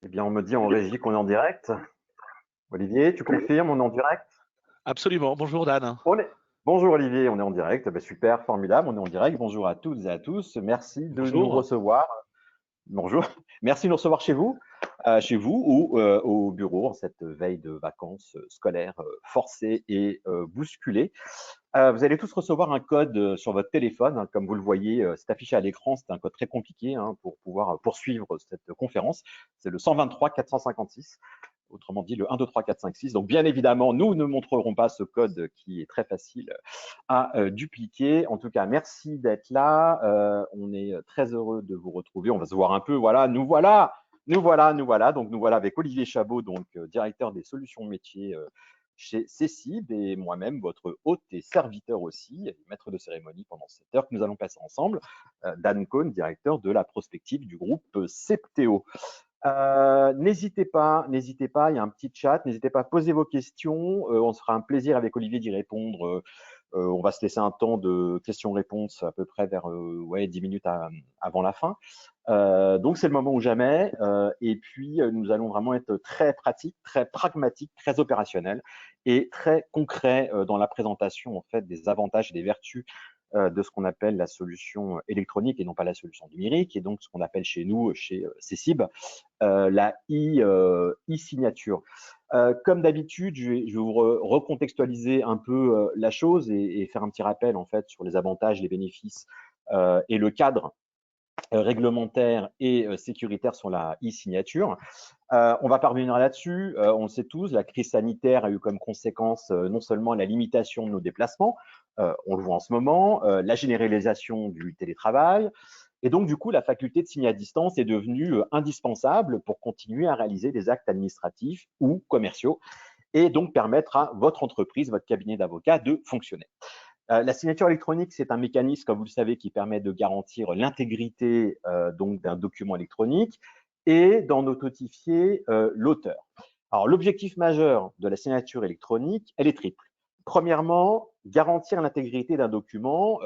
Eh bien, on me dit en régie qu'on est en direct. Olivier, tu confirmes, on est en direct? Absolument. Bonjour Dan. Bonjour Olivier, on est en direct. Ben, super, formidable, on est en direct. Bonjour à toutes et à tous. Merci de nous Bonjour. recevoir. Bonjour. Merci de nous recevoir chez vous ou au bureau en cette veille de vacances scolaires forcées et bousculées. Vous allez tous recevoir un code sur votre téléphone, hein, comme vous le voyez, c'est affiché à l'écran. C'est un code très compliqué hein, pour pouvoir poursuivre cette conférence. C'est le 123 456. Autrement dit, le 1, 2, 3, 4, 5, 6. Donc, bien évidemment, nous ne montrerons pas ce code qui est très facile à dupliquer. En tout cas, merci d'être là. On est très heureux de vous retrouver. On va se voir un peu. Voilà, nous voilà. Donc, nous voilà avec Olivier Chabot, donc directeur des solutions métiers chez CECIB, et moi-même, votre hôte et serviteur aussi, et maître de cérémonie pendant cette heure que nous allons passer ensemble. Dan Cohn, directeur de la prospective du groupe Septéo. N'hésitez pas, il y a un petit chat, n'hésitez pas à poser vos questions, on se fera un plaisir avec Olivier d'y répondre. On va se laisser un temps de questions-réponses à peu près vers 10 minutes avant la fin. Donc c'est le moment ou jamais, et puis nous allons vraiment être très pratiques, très pragmatiques, très opérationnels et très concrets dans la présentation en fait des avantages et des vertus de ce qu'on appelle la solution électronique et non pas la solution numérique, et donc ce qu'on appelle chez nous, chez CECIB, la e-signature. Comme d'habitude, je vais vous recontextualiser un peu la chose et faire un petit rappel en fait sur les avantages, les bénéfices et le cadre réglementaire et sécuritaire sur la e-signature. On va parvenir là-dessus. On le sait tous, la crise sanitaire a eu comme conséquence non seulement la limitation de nos déplacements, on le voit en ce moment, la généralisation du télétravail, et donc du coup, la faculté de signer à distance est devenue indispensable pour continuer à réaliser des actes administratifs ou commerciaux, et donc permettre à votre entreprise, votre cabinet d'avocats de fonctionner. La signature électronique, c'est un mécanisme, comme vous le savez, qui permet de garantir l'intégrité donc d'un document électronique et d'en authentifier l'auteur. Alors, l'objectif majeur de la signature électronique, elle est triple. Premièrement, garantir l'intégrité d'un document,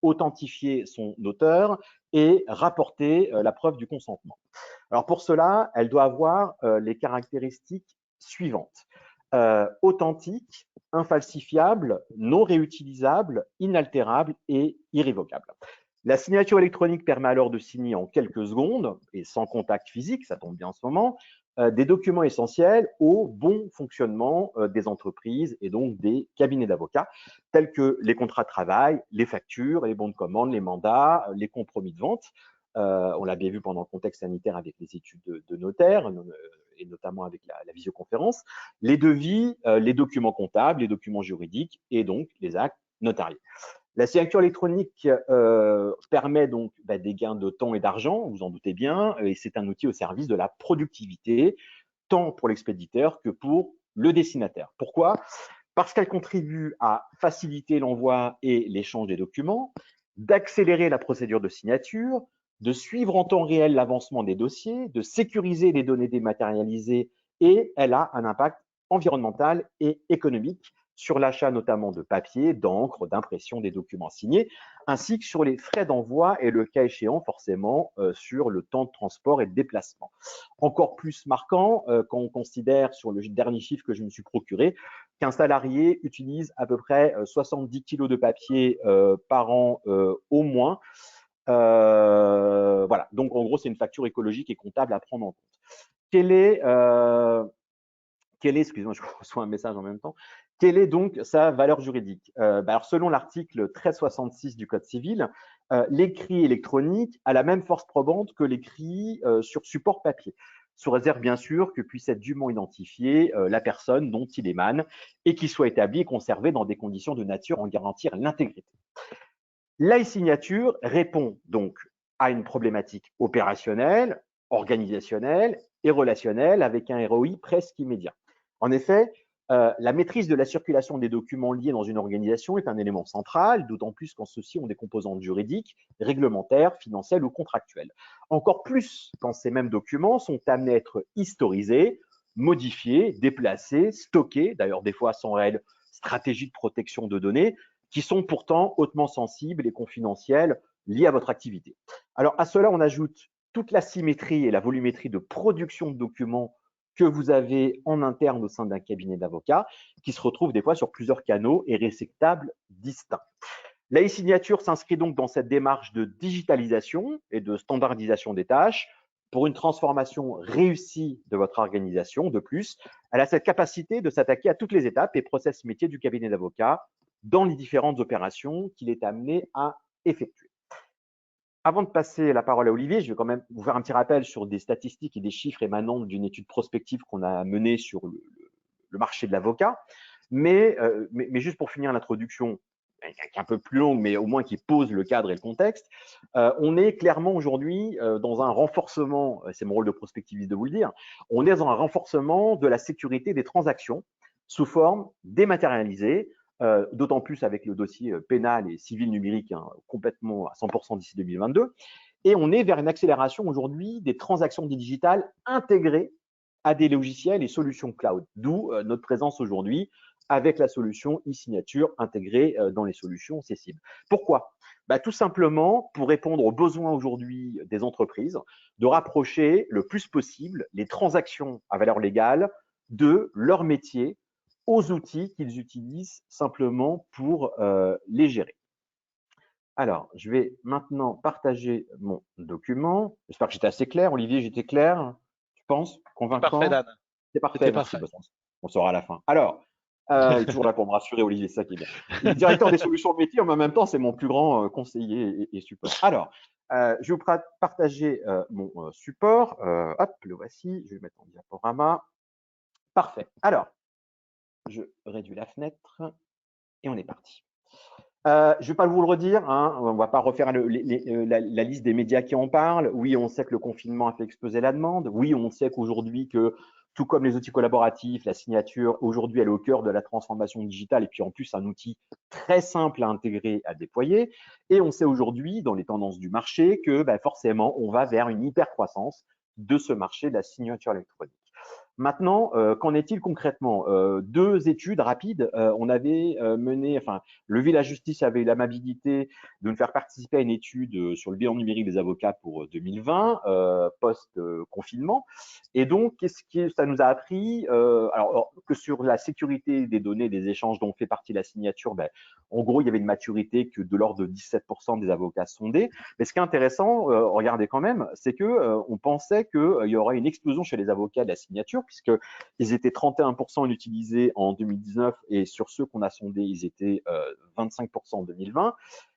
authentifier son auteur et rapporter la preuve du consentement. Alors, pour cela, elle doit avoir les caractéristiques suivantes. Authentique, infalsifiable, non réutilisable, inaltérable et irrévocable. La signature électronique permet alors de signer en quelques secondes et sans contact physique, ça tombe bien en ce moment, des documents essentiels au bon fonctionnement des entreprises et donc des cabinets d'avocats, tels que les contrats de travail, les factures, les bons de commande, les mandats, les compromis de vente. On l'a bien vu pendant le contexte sanitaire avec les études de notaire, et notamment avec la visioconférence, les devis, les documents comptables, les documents juridiques et donc les actes notariés. La signature électronique permet donc des gains de temps et d'argent, vous en doutez bien, et c'est un outil au service de la productivité, tant pour l'expéditeur que pour le destinataire. Pourquoi? Parce qu'elle contribue à faciliter l'envoi et l'échange des documents, d'accélérer la procédure de signature, de suivre en temps réel l'avancement des dossiers, de sécuriser les données dématérialisées, et elle a un impact environnemental et économique sur l'achat notamment de papier, d'encre, d'impression des documents signés, ainsi que sur les frais d'envoi et le cas échéant forcément sur le temps de transport et de déplacement. Encore plus marquant quand on considère sur le dernier chiffre que je me suis procuré qu'un salarié utilise à peu près 70 kg de papier par an au moins. Voilà, donc en gros, c'est une facture écologique et comptable à prendre en compte. Excusez-moi, je reçois un message en même temps. Quelle est donc sa valeur juridique? Alors, selon l'article 1366 du Code civil, l'écrit électronique a la même force probante que l'écrit sur support papier, sous réserve bien sûr que puisse être dûment identifiée la personne dont il émane et qu'il soit établi et conservé dans des conditions de nature à en garantir l'intégrité. L'e-signature répond donc à une problématique opérationnelle, organisationnelle et relationnelle avec un ROI presque immédiat. En effet, la maîtrise de la circulation des documents liés dans une organisation est un élément central, d'autant plus quand ceux-ci ont des composantes juridiques, réglementaires, financières ou contractuelles. Encore plus quand ces mêmes documents sont amenés à être historisés, modifiés, déplacés, stockés, d'ailleurs des fois sans réelle stratégie de protection de données, qui sont pourtant hautement sensibles et confidentiels liés à votre activité. Alors à cela, on ajoute toute la symétrie et la volumétrie de production de documents que vous avez en interne au sein d'un cabinet d'avocats, qui se retrouvent des fois sur plusieurs canaux et réceptables distincts. La e-signature s'inscrit donc dans cette démarche de digitalisation et de standardisation des tâches pour une transformation réussie de votre organisation. De plus, elle a cette capacité de s'attaquer à toutes les étapes et process métiers du cabinet d'avocat dans les différentes opérations qu'il est amené à effectuer. Avant de passer la parole à Olivier, je vais quand même vous faire un petit rappel sur des statistiques et des chiffres émanant d'une étude prospective qu'on a menée sur le marché de l'avocat. Mais juste pour finir l'introduction, qui est un peu plus longue, mais au moins qui pose le cadre et le contexte, on est clairement aujourd'hui dans un renforcement, c'est mon rôle de prospectiviste de vous le dire, on est dans un renforcement de la sécurité des transactions sous forme dématérialisée, d'autant plus avec le dossier pénal et civil numérique complètement à 100% d'ici 2022. Et on est vers une accélération aujourd'hui des transactions digitales intégrées à des logiciels et solutions cloud, d'où notre présence aujourd'hui avec la solution e-signature intégrée dans les solutions accessibles. Pourquoi? Tout simplement pour répondre aux besoins aujourd'hui des entreprises de rapprocher le plus possible les transactions à valeur légale de leur métier aux outils qu'ils utilisent simplement pour les gérer. Alors, je vais maintenant partager mon document. J'espère que j'étais assez clair. Olivier, j'étais clair? Tu penses? Parfait, Convaincant? Dan. C'est parfait, C'était merci. parfait. On saura à la fin. Alors, il est toujours là pour me rassurer, Olivier, c'est ça qui est bien. Il est directeur des solutions de métier, mais en même temps, c'est mon plus grand conseiller et support. Alors, je vais vous partager mon support. Hop, le voici. Je vais le mettre en diaporama. Parfait. Alors, je réduis la fenêtre et on est parti. Je ne vais pas vous le redire, hein, on ne va pas refaire la liste des médias qui en parlent. Oui, on sait que le confinement a fait exploser la demande. Oui, on sait qu'aujourd'hui, que tout comme les outils collaboratifs, la signature, aujourd'hui, elle est au cœur de la transformation digitale et puis en plus, un outil très simple à intégrer, à déployer. Et on sait aujourd'hui, dans les tendances du marché, que forcément, on va vers une hyper-croissance de ce marché de la signature électronique. Maintenant, qu'en est-il concrètement? Deux études rapides. On avait mené, enfin, le Village Justice avait eu l'amabilité de nous faire participer à une étude sur le bilan numérique des avocats pour 2020, post-confinement. Et donc, qu'est-ce que ça nous a appris? Alors, que sur la sécurité des données, des échanges dont fait partie la signature, en gros, il y avait une maturité que de l'ordre de 17% des avocats sondés. Mais ce qui est intéressant, regardez quand même, c'est que on pensait qu'il y aurait une explosion chez les avocats de la signature, puisqu'ils étaient 31% utilisés en 2019 et sur ceux qu'on a sondés, ils étaient 25% en 2020.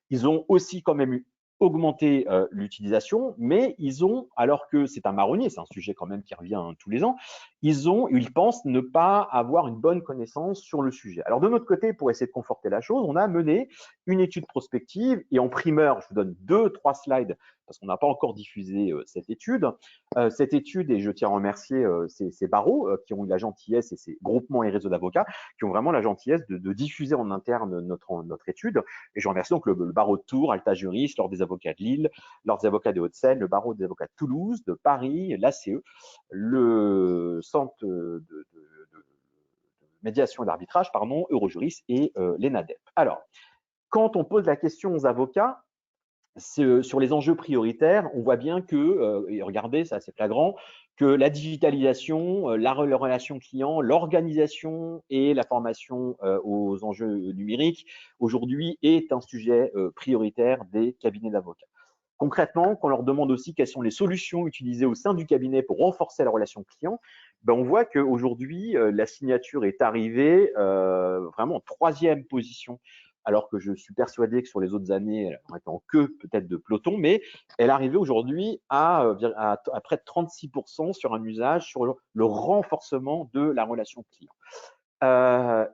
Ils ont aussi quand même augmenté l'utilisation, mais ils ont, alors que c'est un marronnier, c'est un sujet quand même qui revient tous les ans, ils pensent ne pas avoir une bonne connaissance sur le sujet. Alors de notre côté, pour essayer de conforter la chose, on a mené une étude prospective et en primeur, je vous donne 2-3 slides parce qu'on n'a pas encore diffusé cette étude. Cette étude, et je tiens à remercier ces barreaux qui ont eu la gentillesse et ces groupements et réseaux d'avocats qui ont vraiment la gentillesse de diffuser en interne notre étude. Et je remercie donc le barreau de Tours, Alta Juris, l'Ordre des avocats de Lille, l'Ordre des avocats des Hauts-de-Seine, le barreau des avocats de Toulouse, de Paris, l'ACE, le centre de médiation et d'arbitrage, pardon, Eurojuris et l'ENADEP. Alors, quand on pose la question aux avocats, sur les enjeux prioritaires, on voit bien que, et regardez, c'est assez flagrant, que la digitalisation, la relation client, l'organisation et la formation aux enjeux numériques, aujourd'hui, est un sujet prioritaire des cabinets d'avocats. Concrètement, quand on leur demande aussi quelles sont les solutions utilisées au sein du cabinet pour renforcer la relation client, on voit qu'aujourd'hui, la signature est arrivée vraiment en troisième position, alors que je suis persuadé que sur les autres années, elle aurait été en queue peut-être de peloton, mais elle est arrivée aujourd'hui à près de 36% sur un usage, sur le renforcement de la relation client.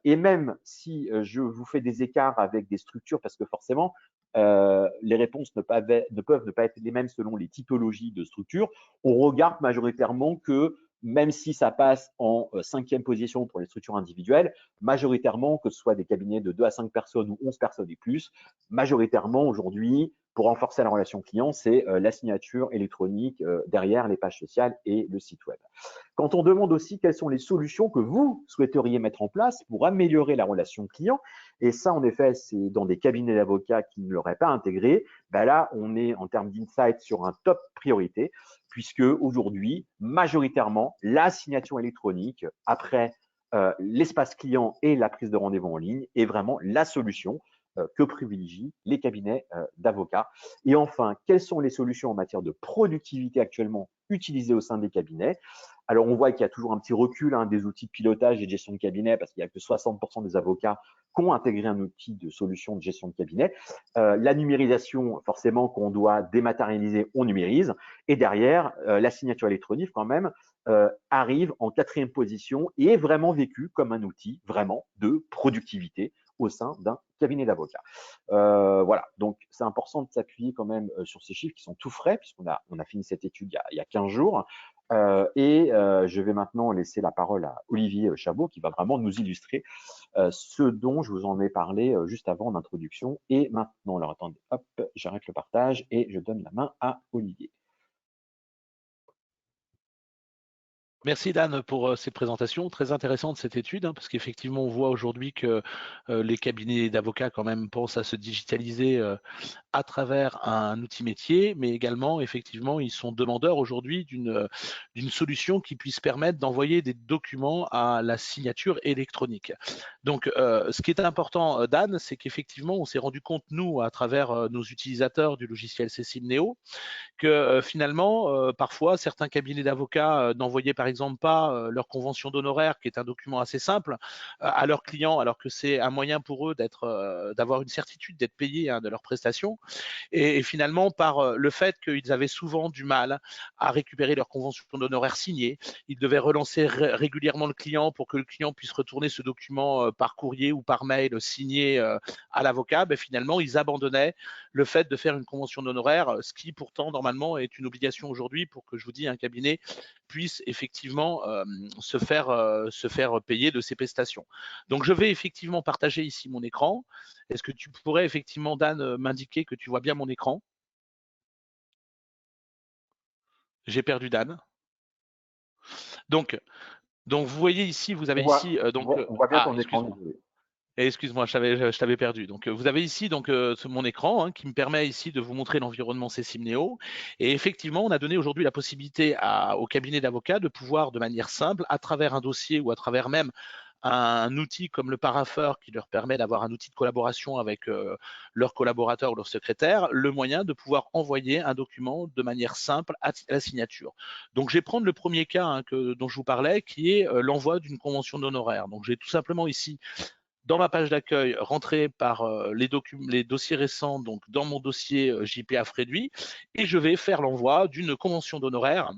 Et même si je vous fais des écarts avec des structures, parce que forcément, les réponses ne peuvent ne pas être les mêmes selon les typologies de structures, on regarde majoritairement que même si ça passe en cinquième position pour les structures individuelles, majoritairement, que ce soit des cabinets de 2 à 5 personnes ou 11 personnes et plus, majoritairement aujourd'hui, pour renforcer la relation client, c'est la signature électronique derrière les pages sociales et le site web. Quand on demande aussi quelles sont les solutions que vous souhaiteriez mettre en place pour améliorer la relation client, et ça, en effet, c'est dans des cabinets d'avocats qui ne l'auraient pas intégré, ben là, on est en termes d'insight sur un top priorité, puisque aujourd'hui, majoritairement, la signature électronique, après l'espace client et la prise de rendez-vous en ligne, est vraiment la solution que privilégient les cabinets d'avocats. Et enfin, quelles sont les solutions en matière de productivité actuellement utilisées au sein des cabinets? Alors, on voit qu'il y a toujours un petit recul des outils de pilotage et de gestion de cabinet parce qu'il n'y a que 60% des avocats qui ont intégré un outil de solution de gestion de cabinet. La numérisation, forcément, qu'on doit dématérialiser, on numérise. Et derrière, la signature électronique, quand même, arrive en 4e position et est vraiment vécue comme un outil vraiment de productivité au sein d'un cabinet d'avocats. Voilà, donc c'est important de s'appuyer quand même sur ces chiffres qui sont tout frais, puisqu'on a fini cette étude il y a 15 jours. Je vais maintenant laisser la parole à Olivier Chabot, qui va vraiment nous illustrer ce dont je vous en ai parlé juste avant en introduction. Et maintenant, alors attendez, hop, j'arrête le partage et je donne la main à Olivier. Merci Dan pour cette présentation très intéressante, cette étude, parce qu'effectivement on voit aujourd'hui que les cabinets d'avocats quand même pensent à se digitaliser à travers un outil métier, mais également effectivement ils sont demandeurs aujourd'hui d'une solution qui puisse permettre d'envoyer des documents à la signature électronique. Donc ce qui est important Dan, c'est qu'effectivement on s'est rendu compte nous à travers nos utilisateurs du logiciel Cécile Néo que finalement, parfois, certains cabinets d'avocats n'envoyaient par exemple pas leur convention d'honoraires, qui est un document assez simple, à leurs clients, alors que c'est un moyen pour eux d'avoir une certitude d'être payés de leurs prestations. Et finalement, par le fait qu'ils avaient souvent du mal à récupérer leur convention d'honoraires signée, ils devaient relancer régulièrement le client pour que le client puisse retourner ce document par courrier ou par mail signé à l'avocat. Ben, finalement, ils abandonnaient le fait de faire une convention d'honoraires, ce qui pourtant normalement est une obligation aujourd'hui pour que, je vous dis, un cabinet puisse effectivement se faire payer de ses prestations. Donc je vais effectivement partager ici mon écran. Est-ce que tu pourrais effectivement, Dan, m'indiquer que tu vois bien mon écran? J'ai perdu Dan. Donc, vous voyez ici, vous avez ici On voit bien ton écran, excuse-moi. désolé. Excuse-moi, je t'avais perdu. Donc, vous avez ici mon écran qui me permet ici de vous montrer l'environnement Cécile Néo. Et effectivement, on a donné aujourd'hui la possibilité au cabinet d'avocats de pouvoir, de manière simple, à travers un dossier ou à travers même un outil comme le Parapheur qui leur permet d'avoir un outil de collaboration avec leurs collaborateurs ou leurs secrétaires, le moyen de pouvoir envoyer un document de manière simple à la signature. Donc, je vais prendre le premier cas dont je vous parlais, qui est l'envoi d'une convention d'honoraires. Donc, j'ai tout simplement ici dans ma page d'accueil, rentrer par les dossiers récents, donc dans mon dossier JPA réduit, et je vais faire l'envoi d'une convention d'honoraires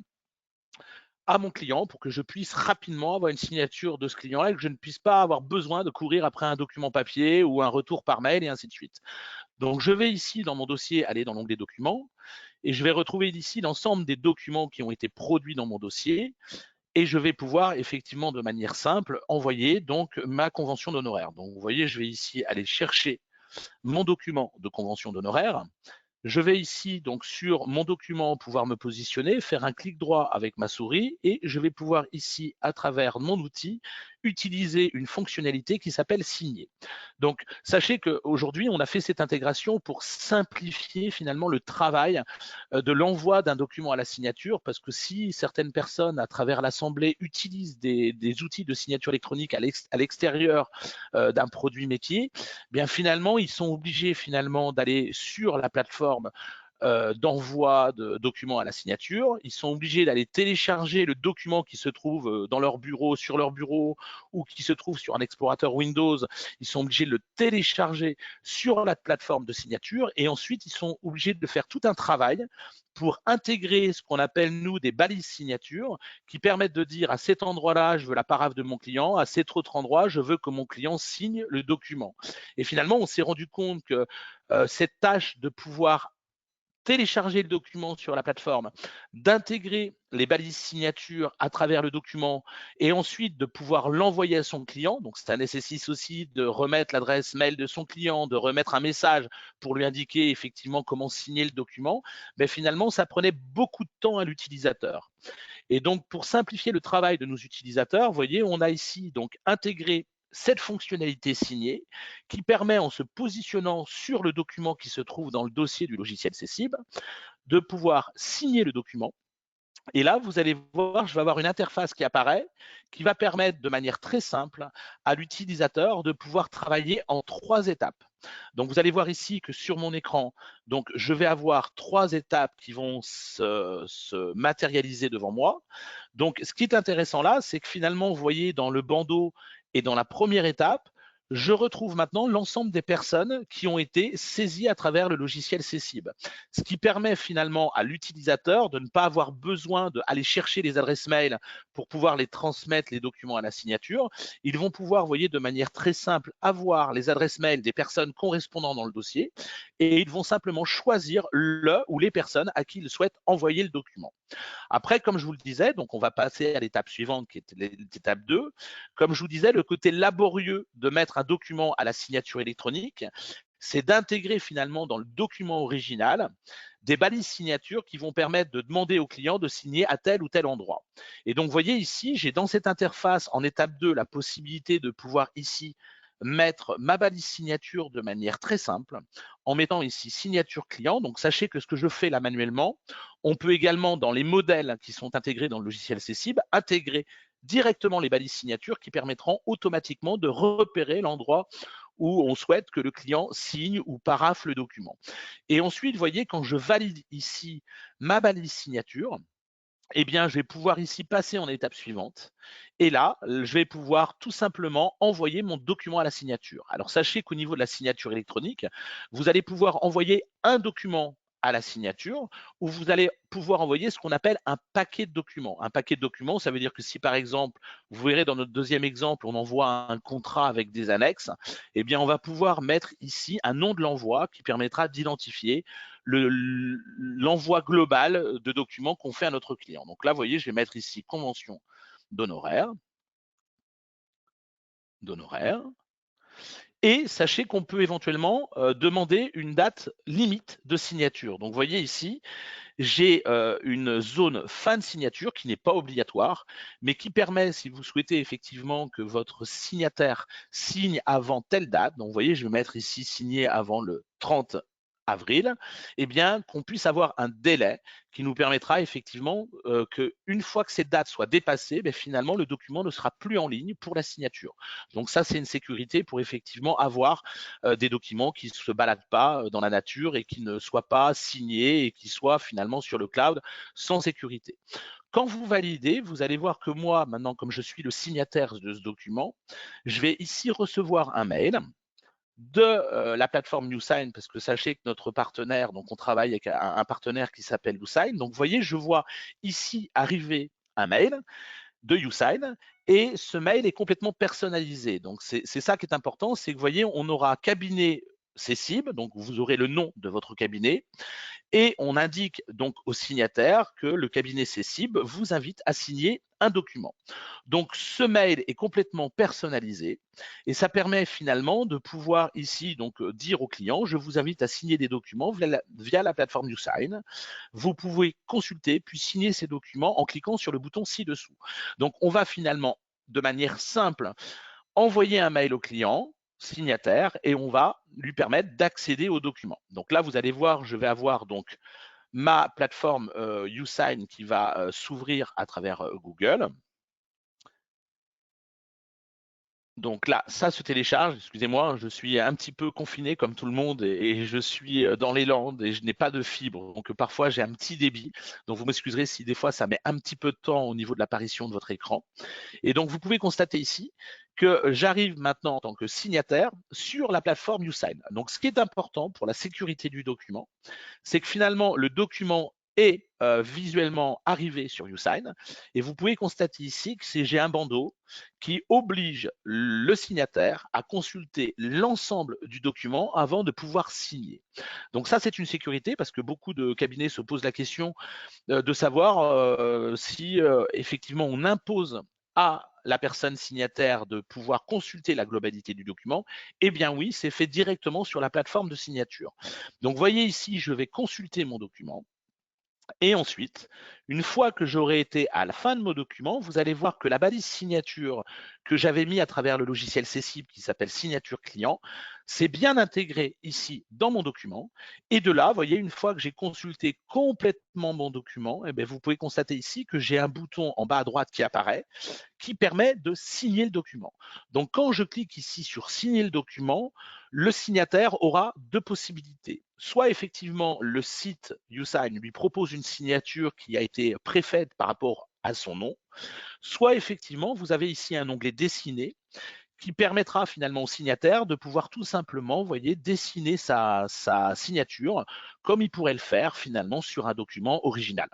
à mon client pour que je puisse rapidement avoir une signature de ce client-là et que je ne puisse pas avoir besoin de courir après un document papier ou un retour par mail et ainsi de suite. Donc je vais ici dans mon dossier aller dans l'onglet documents et je vais retrouver ici l'ensemble des documents qui ont été produits dans mon dossier et je vais pouvoir effectivement de manière simple envoyer donc ma convention d'honoraires. Donc vous voyez, je vais ici aller chercher mon document de convention d'honoraires. Je vais ici donc sur mon document pouvoir me positionner, faire un clic droit avec ma souris et je vais pouvoir ici à travers mon outil utiliser une fonctionnalité qui s'appelle signer. Donc sachez qu'aujourd'hui on a fait cette intégration pour simplifier finalement le travail de l'envoi d'un document à la signature parce que si certaines personnes à travers l'Assemblée utilisent des outils de signature électronique à l'extérieur d'un produit métier, bien finalement ils sont obligés finalement d'aller sur la plateforme d'envoi de documents à la signature. Ils sont obligés d'aller télécharger le document qui se trouve dans leur bureau, sur leur bureau, ou qui se trouve sur un explorateur Windows. Ils sont obligés de le télécharger sur la plateforme de signature et ensuite ils sont obligés de faire tout un travail pour intégrer ce qu'on appelle nous des balises signature qui permettent de dire à cet endroit-là, je veux la paraphe de mon client, à cet autre endroit, je veux que mon client signe le document. Et finalement, on s'est rendu compte que cette tâche de pouvoir télécharger le document sur la plateforme, d'intégrer les balises signature à travers le document et ensuite de pouvoir l'envoyer à son client. Donc, ça nécessite aussi de remettre l'adresse mail de son client, de remettre un message pour lui indiquer effectivement comment signer le document. Mais finalement, ça prenait beaucoup de temps à l'utilisateur. Et donc, pour simplifier le travail de nos utilisateurs, vous voyez, on a ici donc intégré cette fonctionnalité signée qui permet, en se positionnant sur le document qui se trouve dans le dossier du logiciel Cessible, de pouvoir signer le document. Et là, vous allez voir, je vais avoir une interface qui apparaît, qui va permettre de manière très simple à l'utilisateur de pouvoir travailler en 3 étapes. Donc, vous allez voir ici que sur mon écran, donc, je vais avoir 3 étapes qui vont se matérialiser devant moi. Donc, ce qui est intéressant là, c'est que finalement, vous voyez dans le bandeau et dans la première étape, je retrouve maintenant l'ensemble des personnes qui ont été saisies à travers le logiciel Cessible. Ce qui permet finalement à l'utilisateur de ne pas avoir besoin d'aller chercher les adresses mail pour pouvoir les transmettre les documents à la signature. Ils vont pouvoir, vous voyez, de manière très simple, avoir les adresses mail des personnes correspondant dans le dossier et ils vont simplement choisir le ou les personnes à qui ils souhaitent envoyer le document. Après, comme je vous le disais, donc on va passer à l'étape suivante qui est l'étape 2. Comme je vous disais, le côté laborieux de mettre un document à la signature électronique, c'est d'intégrer finalement dans le document original des balises signatures qui vont permettre de demander au client de signer à tel ou tel endroit. Et donc, vous voyez ici, j'ai dans cette interface en étape 2 la possibilité de pouvoir ici mettre ma balise signature de manière très simple en mettant ici signature client. Donc, sachez que ce que je fais là manuellement, on peut également, dans les modèles qui sont intégrés dans le logiciel Cessible, intégrer directement les balises signatures qui permettront automatiquement de repérer l'endroit où on souhaite que le client signe ou paraphe le document. Et ensuite, vous voyez, quand je valide ici ma balise signature, eh bien, je vais pouvoir ici passer en étape suivante. Et là, je vais pouvoir tout simplement envoyer mon document à la signature. Alors, sachez qu'au niveau de la signature électronique, vous allez pouvoir envoyer un document à la signature ou vous allez pouvoir envoyer ce qu'on appelle un paquet de documents. Un paquet de documents, ça veut dire que si par exemple, vous verrez dans notre deuxième exemple, on envoie un contrat avec des annexes, eh bien, on va pouvoir mettre ici un nom de l'envoi qui permettra d'identifier l'envoi global de documents qu'on fait à notre client. Donc là, vous voyez, je vais mettre ici convention d'honoraires. Et sachez qu'on peut éventuellement demander une date limite de signature. Donc vous voyez ici, j'ai une zone fin de signature qui n'est pas obligatoire, mais qui permet, si vous souhaitez effectivement que votre signataire signe avant telle date, donc vous voyez, je vais mettre ici signer avant le 30 avril, eh bien qu'on puisse avoir un délai qui nous permettra effectivement qu'une fois que cette date soit dépassée, ben, finalement le document ne sera plus en ligne pour la signature. Donc ça, c'est une sécurité pour effectivement avoir des documents qui ne se baladent pas dans la nature et qui ne soient pas signés et qui soient finalement sur le cloud sans sécurité. Quand vous validez, vous allez voir que moi, maintenant, comme je suis le signataire de ce document, je vais ici recevoir un mail de la plateforme YouSign, parce que sachez que notre partenaire, donc on travaille avec un partenaire qui s'appelle YouSign. Donc vous voyez, je vois ici arriver un mail de YouSign et ce mail est complètement personnalisé. Donc c'est ça qui est important, c'est que vous voyez, on aura cabinet Cessible, donc vous aurez le nom de votre cabinet, et on indique donc au signataire que le cabinet Cessible vous invite à signer un document. Donc ce mail est complètement personnalisé et ça permet finalement de pouvoir ici donc dire au client je vous invite à signer des documents via la plateforme YouSign. Vous pouvez consulter puis signer ces documents en cliquant sur le bouton ci-dessous. Donc on va finalement de manière simple envoyer un mail au client signataire et on va lui permettre d'accéder aux documents. Donc là, vous allez voir, je vais avoir donc ma plateforme YouSign qui va s'ouvrir à travers Google. Donc là, ça se télécharge, excusez-moi, je suis un petit peu confiné comme tout le monde et je suis dans les Landes et je n'ai pas de fibre, donc parfois j'ai un petit débit, donc vous m'excuserez si des fois ça met un petit peu de temps au niveau de l'apparition de votre écran. Et donc vous pouvez constater ici que j'arrive maintenant en tant que signataire sur la plateforme YouSign. Donc ce qui est important pour la sécurité du document, c'est que finalement le document est visuellement arrivé sur YouSign et vous pouvez constater ici que j'ai un bandeau qui oblige le signataire à consulter l'ensemble du document avant de pouvoir signer. Donc ça, c'est une sécurité parce que beaucoup de cabinets se posent la question de savoir si effectivement on impose à la personne signataire de pouvoir consulter la globalité du document. Eh bien oui, c'est fait directement sur la plateforme de signature. Donc voyez ici, je vais consulter mon document. Et ensuite, une fois que j'aurai été à la fin de mon document, vous allez voir que la balise signature que j'avais mis à travers le logiciel Cessible qui s'appelle signature client, c'est bien intégré ici dans mon document. Et de là, vous voyez, une fois que j'ai consulté complètement mon document, eh bien, vous pouvez constater ici que j'ai un bouton en bas à droite qui apparaît qui permet de signer le document. Donc, quand je clique ici sur signer le document, le signataire aura deux possibilités. Soit effectivement, le site YouSign lui propose une signature qui a été préfaite par rapport à son nom, soit effectivement, vous avez ici un onglet dessiner qui permettra finalement au signataire de pouvoir tout simplement, vous voyez, dessiner sa signature comme il pourrait le faire finalement sur un document original.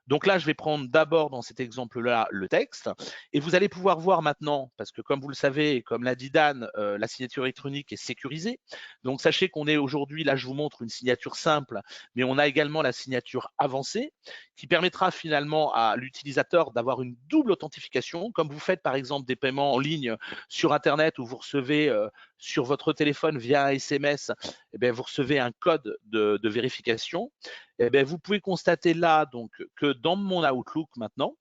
Donc là, je vais prendre d'abord dans cet exemple-là le texte et vous allez pouvoir voir maintenant, parce que comme vous le savez, comme l'a dit Dan, la signature électronique est sécurisée. Donc sachez qu'on est aujourd'hui, là je vous montre une signature simple, mais on a également la signature avancée qui permettra finalement à l'utilisateur d'avoir une double authentification, comme vous faites par exemple des paiements en ligne sur Internet où vous recevez sur votre téléphone via un SMS, eh bien, vous recevez un code de vérification. Eh bien, vous pouvez constater là donc que dans mon Outlook maintenant,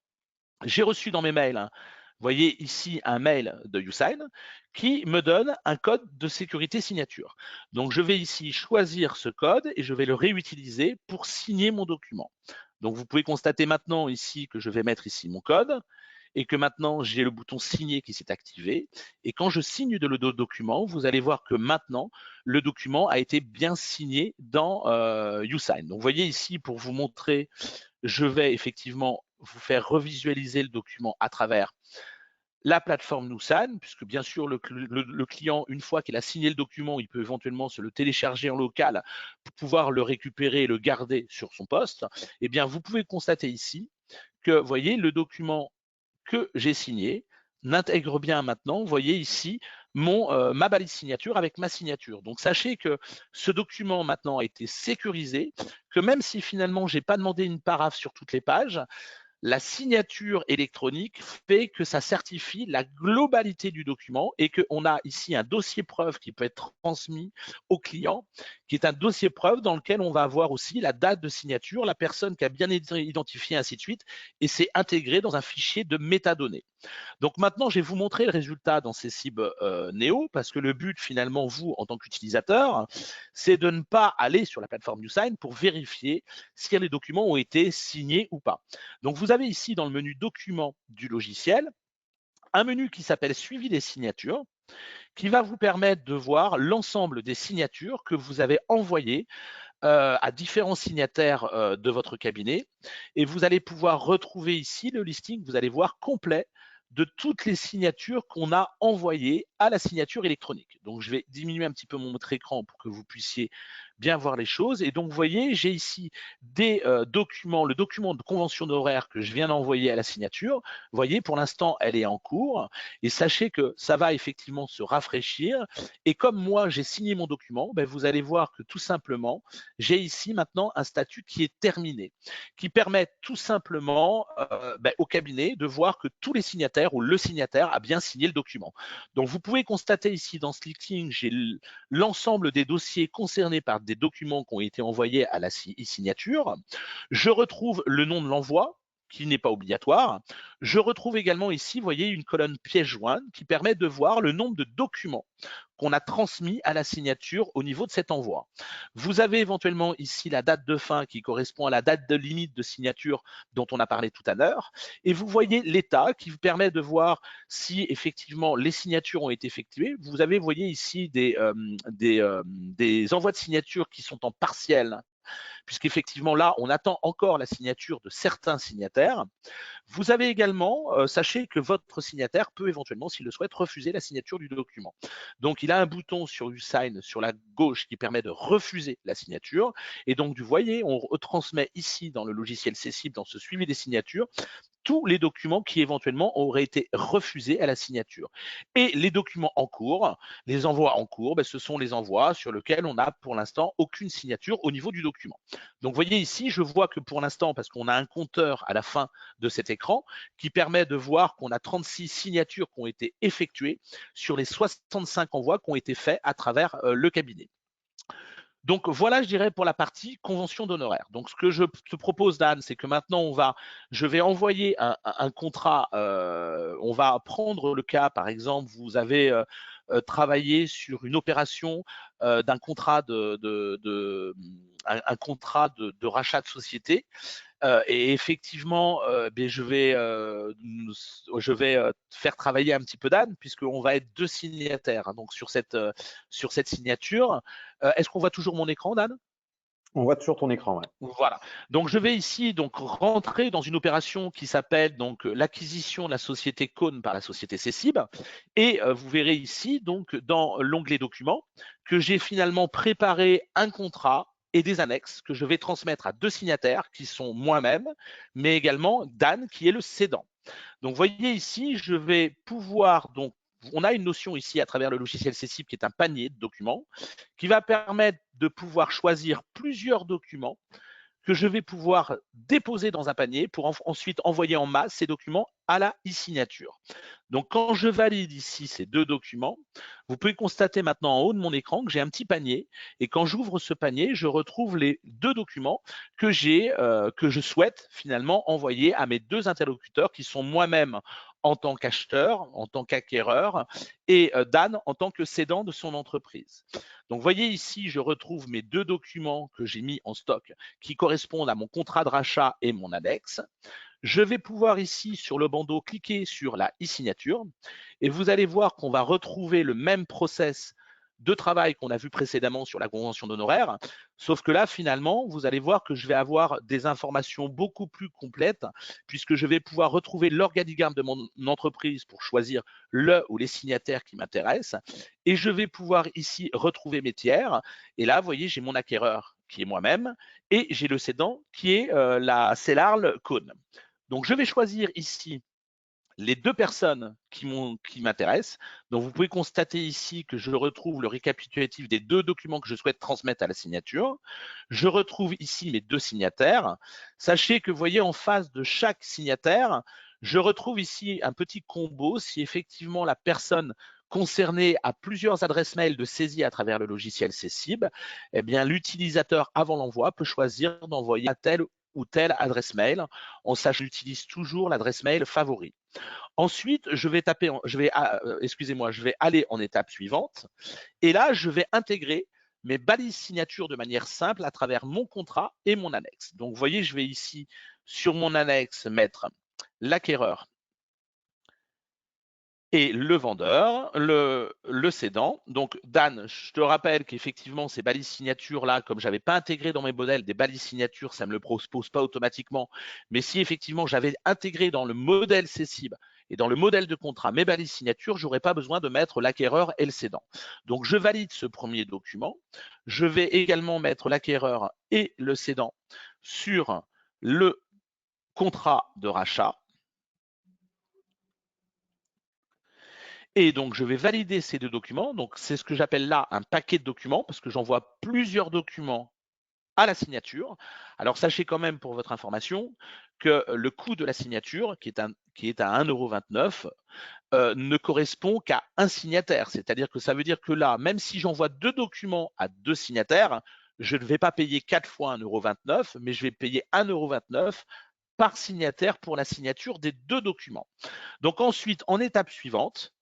j'ai reçu dans mes mails, hein, vous voyez ici un mail de YouSign qui me donne un code de sécurité signature. Donc je vais ici choisir ce code et je vais le réutiliser pour signer mon document. Donc vous pouvez constater maintenant ici que je vais mettre ici mon code et que maintenant j'ai le bouton signer qui s'est activé. Et quand je signe le document, vous allez voir que maintenant le document a été bien signé dans YouSign. Donc vous voyez ici pour vous montrer, je vais effectivement vous faire revisualiser le document à travers la plateforme Nousan, puisque bien sûr le client, une fois qu'il a signé le document, il peut éventuellement se le télécharger en local pour pouvoir le récupérer et le garder sur son poste. Eh bien, vous pouvez constater ici que, vous voyez, le document que j'ai signé n'intègre bien maintenant, vous voyez ici, ma balise signature avec ma signature. Donc sachez que ce document maintenant a été sécurisé, que même si finalement je n'ai pas demandé une paraphe sur toutes les pages, la signature électronique fait que ça certifie la globalité du document et qu'on a ici un dossier preuve qui peut être transmis au client, qui est un dossier preuve dans lequel on va avoir aussi la date de signature, la personne qui a bien identifié, ainsi de suite, et c'est intégré dans un fichier de métadonnées. Donc maintenant, je vais vous montrer le résultat dans ces cibles Néo, parce que le but finalement, vous, en tant qu'utilisateur, c'est de ne pas aller sur la plateforme YouSign pour vérifier si les documents ont été signés ou pas. Donc vous avez ici dans le menu documents du logiciel, un menu qui s'appelle suivi des signatures, qui va vous permettre de voir l'ensemble des signatures que vous avez envoyées à différents signataires de votre cabinet. Et vous allez pouvoir retrouver ici le listing, vous allez voir complet de toutes les signatures qu'on a envoyées à la signature électronique. Donc, je vais diminuer un petit peu mon écran pour que vous puissiez bien voir les choses. Et donc, vous voyez, j'ai ici des documents, le document de convention d'horaire que je viens d'envoyer à la signature. Vous voyez, pour l'instant, elle est en cours. Et sachez que ça va effectivement se rafraîchir. Et comme moi, j'ai signé mon document, ben, vous allez voir que tout simplement, j'ai ici maintenant un statut qui est terminé, qui permet tout simplement au cabinet de voir que tous les signataires ou le signataire a bien signé le document. Donc, vous pouvez constater ici dans ce listing, j'ai l'ensemble des dossiers concernés par des documents qui ont été envoyés à la signature. Je retrouve le nom de l'envoi, qui n'est pas obligatoire. Je retrouve également ici, vous voyez, une colonne pièce jointe qui permet de voir le nombre de documents qu'on a transmis à la signature au niveau de cet envoi. Vous avez éventuellement ici la date de fin qui correspond à la date de limite de signature dont on a parlé tout à l'heure. Et vous voyez l'état qui vous permet de voir si effectivement les signatures ont été effectuées. Vous avez, vous voyez ici des envois de signature qui sont en partiel puisqu'effectivement là, on attend encore la signature de certains signataires. Vous avez également, sachez que votre signataire peut éventuellement, s'il le souhaite, refuser la signature du document. Donc, il a un bouton sur U-Sign sur la gauche qui permet de refuser la signature. Et donc, vous voyez, on retransmet ici dans le logiciel Cessible, dans ce suivi des signatures, tous les documents qui éventuellement auraient été refusés à la signature. Et les documents en cours, les envois en cours, ben, ce sont les envois sur lesquels on n'a pour l'instant aucune signature au niveau du document. Donc, vous voyez ici, je vois que pour l'instant, parce qu'on a un compteur à la fin de cet écran qui permet de voir qu'on a 36 signatures qui ont été effectuées sur les 65 envois qui ont été faits à travers le cabinet. Donc voilà, je dirais pour la partie convention d'honoraires. Donc ce que je te propose, Dan, c'est que maintenant je vais envoyer un contrat. On va prendre le cas, par exemple, vous avez travaillé sur une opération d'un contrat un contrat de rachat de société. Et effectivement, ben, je vais faire travailler un petit peu Dan, puisqu'on va être deux signataires, hein, donc sur cette signature. Est-ce qu'on voit toujours mon écran, Dan? On voit toujours ton écran, ouais. Voilà. Donc je vais ici donc rentrer dans une opération qui s'appelle donc l'acquisition de la société Cône par la société Cessible. Et vous verrez ici donc dans l'onglet documents que j'ai finalement préparé un contrat et des annexes que je vais transmettre à deux signataires qui sont moi-même, mais également Dan qui est le cédant. Donc vous voyez ici, je vais pouvoir donc on a une notion ici à travers le logiciel Cessible qui est un panier de documents qui va permettre de pouvoir choisir plusieurs documents que je vais pouvoir déposer dans un panier pour ensuite envoyer en masse ces documents à la e-signature. Donc, quand je valide ici ces deux documents, vous pouvez constater maintenant en haut de mon écran que j'ai un petit panier. Et quand j'ouvre ce panier, je retrouve les deux documents que je souhaite finalement envoyer à mes deux interlocuteurs qui sont moi-même en tant qu'acheteur, en tant qu'acquéreur, et Dan en tant que cédant de son entreprise. Donc, vous voyez ici, je retrouve mes deux documents que j'ai mis en stock qui correspondent à mon contrat de rachat et mon annexe. Je vais pouvoir ici, sur le bandeau, cliquer sur la e-signature et vous allez voir qu'on va retrouver le même process de travail qu'on a vu précédemment sur la convention d'honoraires, sauf que là, finalement, vous allez voir que je vais avoir des informations beaucoup plus complètes puisque je vais pouvoir retrouver l'organigramme de mon entreprise pour choisir le ou les signataires qui m'intéressent et je vais pouvoir ici retrouver mes tiers et là, vous voyez, j'ai mon acquéreur qui est moi-même et j'ai le cédant qui est la Cellarle Cône. Donc, je vais choisir ici les deux personnes qui m'intéressent. Donc, vous pouvez constater ici que je retrouve le récapitulatif des deux documents que je souhaite transmettre à la signature. Je retrouve ici mes deux signataires. Sachez que vous voyez en face de chaque signataire, je retrouve ici un petit combo si effectivement la personne concernée a plusieurs adresses mail de saisie à travers le logiciel Cessible, eh bien l'utilisateur avant l'envoi peut choisir d'envoyer à telle ou telle adresse mail. En sachant que j'utilise toujours l'adresse mail favori. Ensuite, je vais aller en étape suivante. Et là, je vais intégrer mes balises signatures de manière simple à travers mon contrat et mon annexe. Donc, vous voyez, je vais ici, sur mon annexe, mettre l'acquéreur et le vendeur, le cédant. Donc, Dan, je te rappelle qu'effectivement, ces balises signatures-là, comme je n'avais pas intégré dans mes modèles des balises signatures, ça ne me le propose pas automatiquement. Mais si effectivement, j'avais intégré dans le modèle Cessible et dans le modèle de contrat mes balises signatures, je n'aurais pas besoin de mettre l'acquéreur et le cédant. Donc, je valide ce premier document. Je vais également mettre l'acquéreur et le cédant sur le contrat de rachat. Et donc, je vais valider ces deux documents. Donc, c'est ce que j'appelle là un paquet de documents parce que j'envoie plusieurs documents à la signature. Alors, sachez quand même pour votre information que le coût de la signature, qui est à 1,29 €, ne correspond qu'à un signataire. C'est-à-dire que ça veut dire que là, même si j'envoie deux documents à deux signataires, je ne vais pas payer 4 fois 1,29 €, mais je vais payer 1,29 € par signataire pour la signature des deux documents. Donc ensuite, en étape suivante,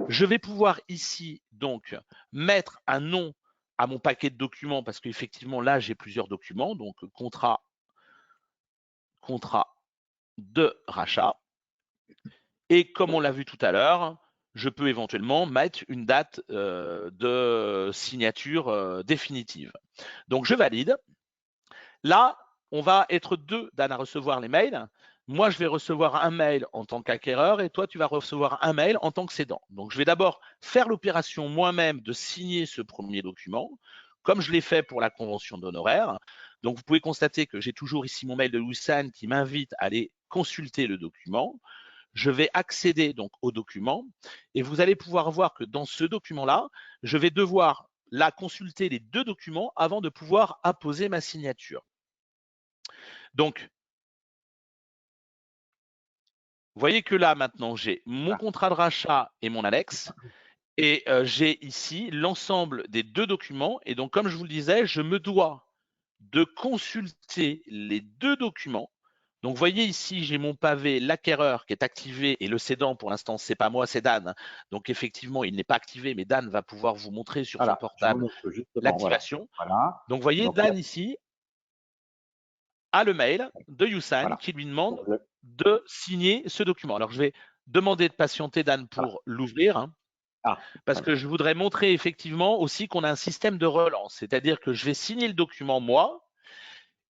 je vais pouvoir ici donc mettre un nom à mon paquet de documents parce qu'effectivement là j'ai plusieurs documents, donc contrat de rachat. Et comme on l'a vu tout à l'heure, je peux éventuellement mettre une date de signature définitive. Donc je valide. Là, on va être deux, Dan, à recevoir les mails. Moi, je vais recevoir un mail en tant qu'acquéreur et toi, tu vas recevoir un mail en tant que cédant. Donc, je vais d'abord faire l'opération moi-même de signer ce premier document, comme je l'ai fait pour la convention d'honoraires. Donc, vous pouvez constater que j'ai toujours ici mon mail de Louis-Anne qui m'invite à aller consulter le document. Je vais accéder donc au document et vous allez pouvoir voir que dans ce document-là, je vais devoir là consulter les deux documents avant de pouvoir apposer ma signature. Donc, vous voyez que là, maintenant, j'ai mon contrat de rachat et mon annexe. Et j'ai ici l'ensemble des deux documents. Et donc, comme je vous le disais, je me dois de consulter les deux documents. Donc, vous voyez ici, j'ai mon pavé, l'acquéreur qui est activé et le cédant, pour l'instant, c'est pas moi, c'est Dan. Donc, effectivement, il n'est pas activé, mais Dan va pouvoir vous montrer sur son Voilà, je vous portable montre justement, voilà. l'activation. Voilà. Donc, vous voyez, Donc là, Dan ici a le mail de Youssane voilà. qui lui demande Donc, de signer ce document. Alors, je vais demander de patienter Dan voilà. pour l'ouvrir, hein, Ah, parce que je voudrais montrer effectivement aussi qu'on a un système de relance, c'est-à-dire que je vais signer le document moi,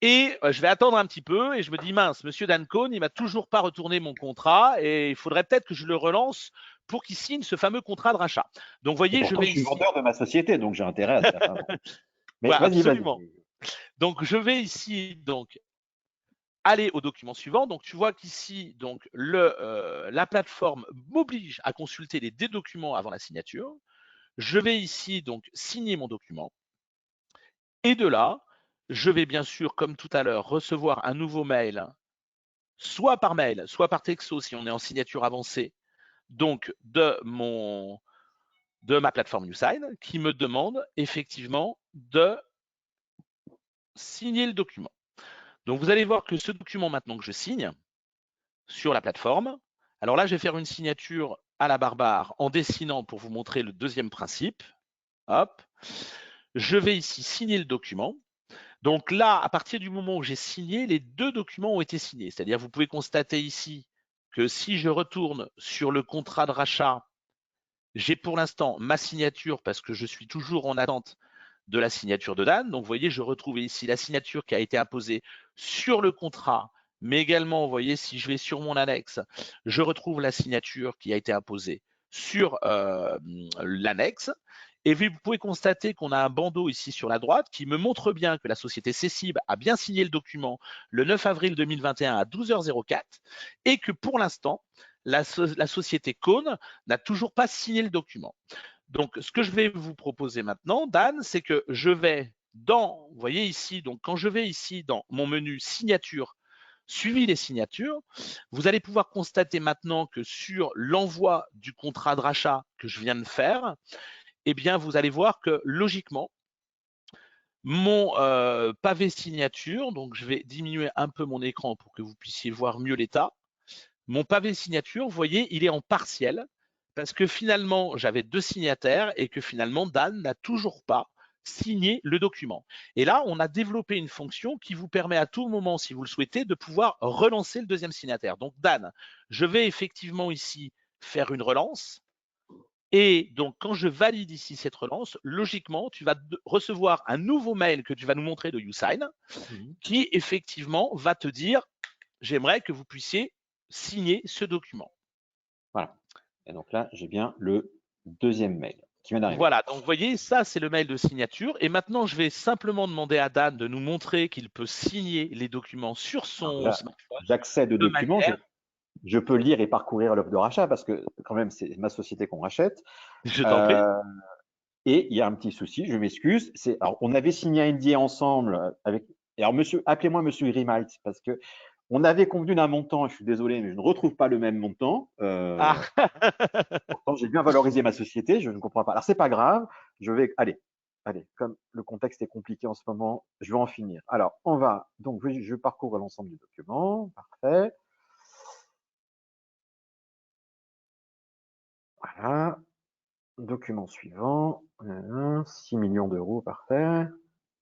et je vais attendre un petit peu et je me dis mince, monsieur Dan Cohn, il m'a toujours pas retourné mon contrat et il faudrait peut-être que je le relance pour qu'il signe ce fameux contrat de rachat. Donc, vous et voyez, je pourtant, vais je suis ici. vendeur de ma société, donc j'ai intérêt à. Mais Voilà, vas-y, absolument. vas-y. Donc, je vais ici donc aller au document suivant. Donc, tu vois qu'ici, donc la plateforme m'oblige à consulter les deux documents avant la signature. Je vais ici donc signer mon document. Et de là, je vais bien sûr, comme tout à l'heure, recevoir un nouveau mail, soit par mail, soit par texto si on est en signature avancée, donc de ma plateforme YouSign, qui me demande effectivement de signer le document. Donc vous allez voir que ce document maintenant que je signe sur la plateforme, alors là je vais faire une signature à la barbare en dessinant pour vous montrer le deuxième principe. Hop, je vais ici signer le document. Donc là, à partir du moment où j'ai signé, les deux documents ont été signés. C'est-à-dire, vous pouvez constater ici que si je retourne sur le contrat de rachat, j'ai pour l'instant ma signature parce que je suis toujours en attente de la signature de Dan. Donc, vous voyez, je retrouve ici la signature qui a été imposée sur le contrat, mais également, vous voyez, si je vais sur mon annexe, je retrouve la signature qui a été imposée sur l'annexe. Et vous pouvez constater qu'on a un bandeau ici sur la droite qui me montre bien que la société Cessib a bien signé le document le 9 avril 2021 à 12h04 et que pour l'instant, la société Cône n'a toujours pas signé le document. Donc, ce que je vais vous proposer maintenant, Dan, c'est que je vais vous voyez ici, donc quand je vais ici dans mon menu signature, suivi les signatures, vous allez pouvoir constater maintenant que sur l'envoi du contrat de rachat que je viens de faire, eh bien, vous allez voir que logiquement, mon pavé signature, donc je vais diminuer un peu mon écran pour que vous puissiez voir mieux l'état. Mon pavé signature, vous voyez, il est en partiel parce que finalement, j'avais deux signataires et que finalement, Dan n'a toujours pas signé le document. Et là, on a développé une fonction qui vous permet à tout moment, si vous le souhaitez, de pouvoir relancer le deuxième signataire. Donc, Dan, je vais effectivement ici faire une relance. Et donc, quand je valide ici cette relance, logiquement, tu vas recevoir un nouveau mail que tu vas nous montrer de YouSign qui, effectivement, va te dire j'aimerais que vous puissiez signer ce document. Voilà. Et donc là, j'ai bien le deuxième mail qui vient d'arriver. Voilà, donc vous voyez, ça c'est le mail de signature. Et maintenant, je vais simplement demander à Dan de nous montrer qu'il peut signer les documents sur son smartphone J'accède au de document, manière. je peux lire et parcourir l'offre de rachat parce que quand même, c'est ma société qu'on rachète. Je t'en prie. Euh, et il y a un petit souci, je m'excuse. Alors, on avait signé un NDA ensemble avec. Alors, monsieur, appelez-moi monsieur Grimalt parce que on avait convenu d'un montant. Je suis désolé, mais je ne retrouve pas le même montant. Ah. Pourtant, j'ai bien valorisé ma société. Je ne comprends pas. Alors, c'est pas grave. Allez, comme le contexte est compliqué en ce moment, je vais en finir. Alors, on va. Donc, je parcours l'ensemble du document. Parfait. Voilà. Document suivant. 6 millions d'euros. Parfait.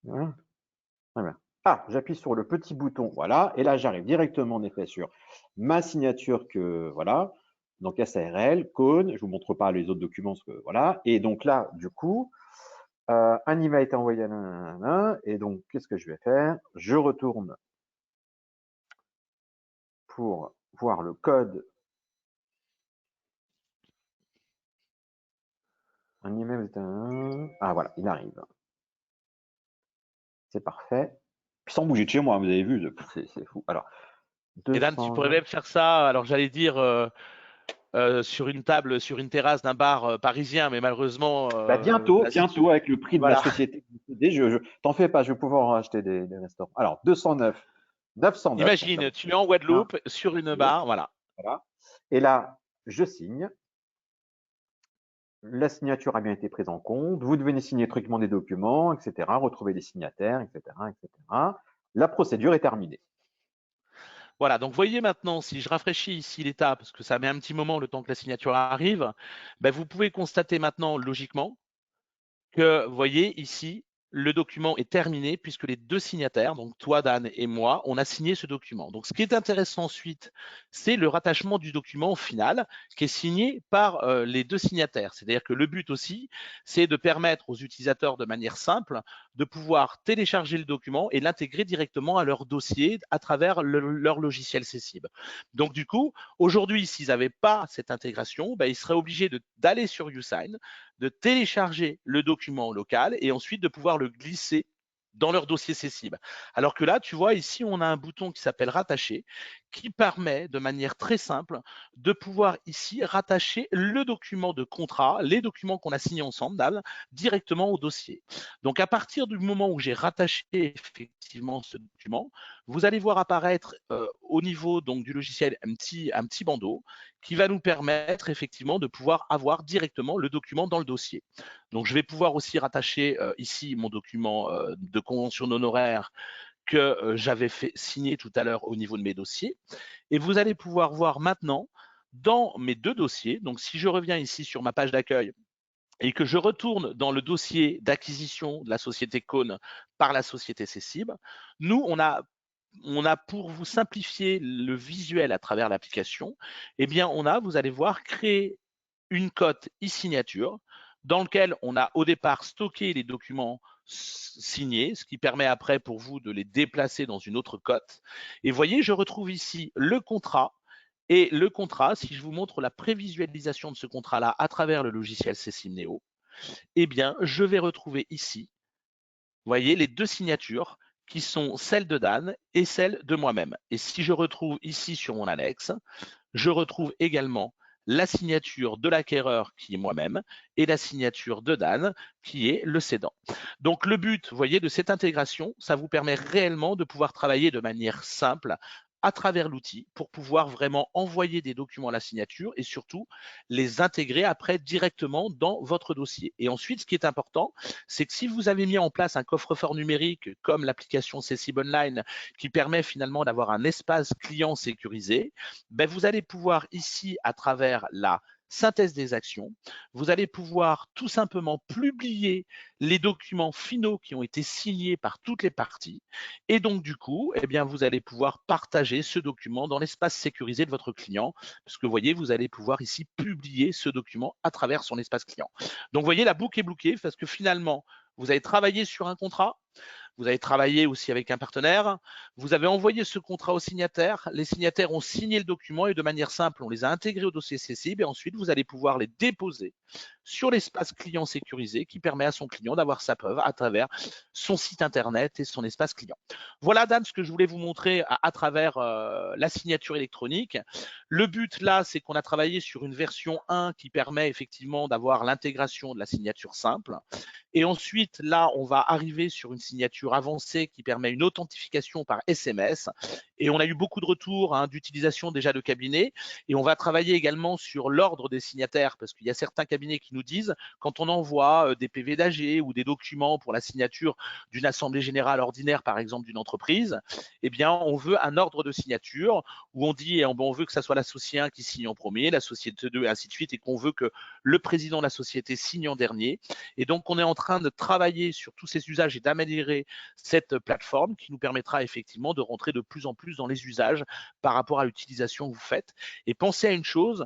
Voilà. Très bien. Ah, j'appuie sur le petit bouton, voilà, et là j'arrive directement en effet sur ma signature que voilà, donc SARL, Cône, je vous montre pas les autres documents, parce que, voilà, et donc là du coup, Un email a été envoyé à nanana, et donc qu'est-ce que je vais faire? Je retourne pour voir le code. Un email est ah voilà, il arrive. C'est parfait. Puis sans bouger de chez moi, vous avez vu, c'est fou. Alors, Et Dan, tu pourrais 220. même faire ça, alors j'allais dire sur une table, sur une terrasse d'un bar parisien, mais malheureusement, Bah bientôt, la situ- bientôt, avec le prix de la voilà. société, t'en fais pas, je vais pouvoir en acheter des restaurants. Alors, 209, 909 pour faire Imagine, tu es en un Guadeloupe sur une euro. barre, voilà. Voilà. Et là, je signe. La signature a bien été prise en compte. Vous devez signer électroniquement des documents, etc. Retrouver les signataires, etc., etc. La procédure est terminée. Voilà, donc voyez maintenant, si je rafraîchis ici l'état, parce que ça met un petit moment le temps que la signature arrive, ben vous pouvez constater maintenant logiquement que, vous voyez ici, le document est terminé puisque les deux signataires, donc toi, Dan, et moi, on a signé ce document. Donc, ce qui est intéressant ensuite, c'est le rattachement du document final qui est signé par les deux signataires. C'est-à-dire que le but aussi, c'est de permettre aux utilisateurs de manière simple de pouvoir télécharger le document et l'intégrer directement à leur dossier à travers leur logiciel Cessib. Donc, du coup, aujourd'hui, s'ils n'avaient pas cette intégration, ben, ils seraient obligés d'aller sur YouSign, de télécharger le document local et ensuite de pouvoir le glisser dans leur dossier Cessib. Alors que là, tu vois, ici, on a un bouton qui s'appelle rattacher, qui permet de manière très simple de pouvoir ici rattacher le document de contrat, les documents qu'on a signés ensemble, Dan, directement au dossier. Donc, à partir du moment où j'ai rattaché effectivement ce document, vous allez voir apparaître au niveau donc, du logiciel un petit bandeau qui va nous permettre effectivement de pouvoir avoir directement le document dans le dossier. Donc, je vais pouvoir aussi rattacher ici mon document de convention d'honoraires que j'avais fait signer tout à l'heure au niveau de mes dossiers. Et vous allez pouvoir voir maintenant dans mes deux dossiers, donc si je reviens ici sur ma page d'accueil et que je retourne dans le dossier d'acquisition de la société Cône par la société Cessib, nous, on a pour vous simplifier le visuel à travers l'application, eh bien, vous allez voir, créer une cote e-signature dans lequel on a au départ stocké les documents signés, ce qui permet après pour vous de les déplacer dans une autre cote. Et voyez, je retrouve ici le contrat. Et le contrat, si je vous montre la prévisualisation de ce contrat-là à travers le logiciel Cessib Neo, eh bien, je vais retrouver ici, vous voyez, les deux signatures qui sont celle de Dan et celle de moi-même. Et si je retrouve ici sur mon annexe, je retrouve également la signature de l'acquéreur qui est moi-même et la signature de Dan qui est le cédant. Donc le but, vous voyez, de cette intégration, ça vous permet réellement de pouvoir travailler de manière simple à travers l'outil pour pouvoir vraiment envoyer des documents à la signature et surtout les intégrer après directement dans votre dossier. Et ensuite, ce qui est important, c'est que si vous avez mis en place un coffre-fort numérique comme l'application Cessib Online qui permet finalement d'avoir un espace client sécurisé, ben vous allez pouvoir ici, à travers la synthèse des actions, vous allez pouvoir tout simplement publier les documents finaux qui ont été signés par toutes les parties. Et donc, du coup, eh bien, vous allez pouvoir partager ce document dans l'espace sécurisé de votre client, parce que vous voyez, vous allez pouvoir ici publier ce document à travers son espace client. Donc, vous voyez, la boucle est bouclée parce que finalement, vous avez travaillé sur un contrat, vous avez travaillé aussi avec un partenaire, vous avez envoyé ce contrat aux signataires, les signataires ont signé le document et de manière simple, on les a intégrés au dossier Cessib et ensuite vous allez pouvoir les déposer sur l'espace client sécurisé qui permet à son client d'avoir sa preuve à travers son site internet et son espace client. Voilà Dan, ce que je voulais vous montrer à travers la signature électronique. Le but là, c'est qu'on a travaillé sur une version 1 qui permet effectivement d'avoir l'intégration de la signature simple. Et ensuite, là, on va arriver sur une signature avancée qui permet une authentification par SMS. Et on a eu beaucoup de retours d'utilisation déjà de cabinets. Et on va travailler également sur l'ordre des signataires, parce qu'il y a certains cabinets qui nous disent, quand on envoie des PV d'AG ou des documents pour la signature d'une assemblée générale ordinaire, par exemple, d'une entreprise, eh bien, on veut un ordre de signature où on dit, on veut que ça soit l'associé 1 qui signe en premier, l'associé 2, et ainsi de suite, et qu'on veut que le président de la société signe en dernier. Et donc, on est en train de travailler sur tous ces usages et d'améliorer cette plateforme qui nous permettra effectivement de rentrer de plus en plus dans les usages par rapport à l'utilisation que vous faites. Et pensez à une chose,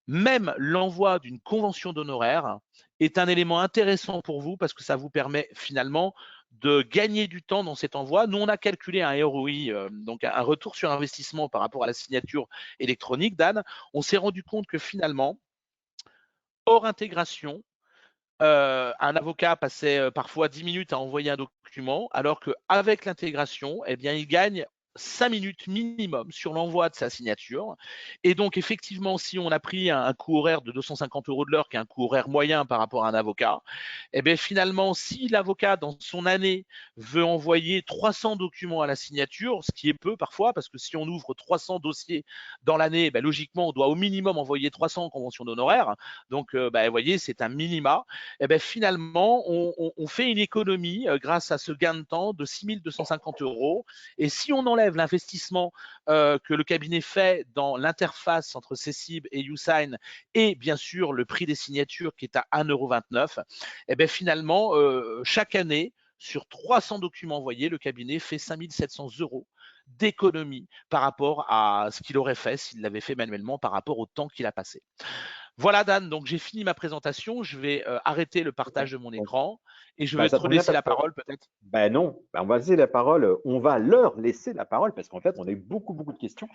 même l'envoi d'une convention d'honoraires est un élément intéressant pour vous parce que ça vous permet finalement de gagner du temps dans cet envoi. Nous, on a calculé un ROI, donc un retour sur investissement par rapport à la signature électronique, Dan. On s'est rendu compte que finalement, hors intégration, un avocat passait parfois 10 minutes à envoyer un document, alors qu'avec l'intégration, eh bien, il gagne 5 minutes minimum sur l'envoi de sa signature. Et donc, effectivement, si on a pris un coût horaire de 250 € de l'heure, qui est un coût horaire moyen par rapport à un avocat, eh bien, finalement, si l'avocat, dans son année, veut envoyer 300 documents à la signature, ce qui est peu parfois, parce que si on ouvre 300 dossiers dans l'année, ben, logiquement, on doit au minimum envoyer 300 conventions d'honoraires. Donc, ben, vous voyez, c'est un minima. Eh ben, finalement, on fait une économie grâce à ce gain de temps de 6 250 €. Et si on enlève l'investissement que le cabinet fait dans l'interface entre Cessib et YouSign et bien sûr le prix des signatures qui est à 1,29 €, eh ben, finalement, chaque année, sur 300 documents envoyés, le cabinet fait 5 700 € d'économie par rapport à ce qu'il aurait fait s'il l'avait fait manuellement par rapport au temps qu'il a passé. Voilà Dan, donc j'ai fini ma présentation, je vais arrêter le partage de mon écran et je Bah, vais ça te tombe bien laisser parce la que parole peut-être. ben non, ben on va laisser la parole, on va leur laisser la parole parce qu'en fait, on a eu beaucoup, beaucoup de questions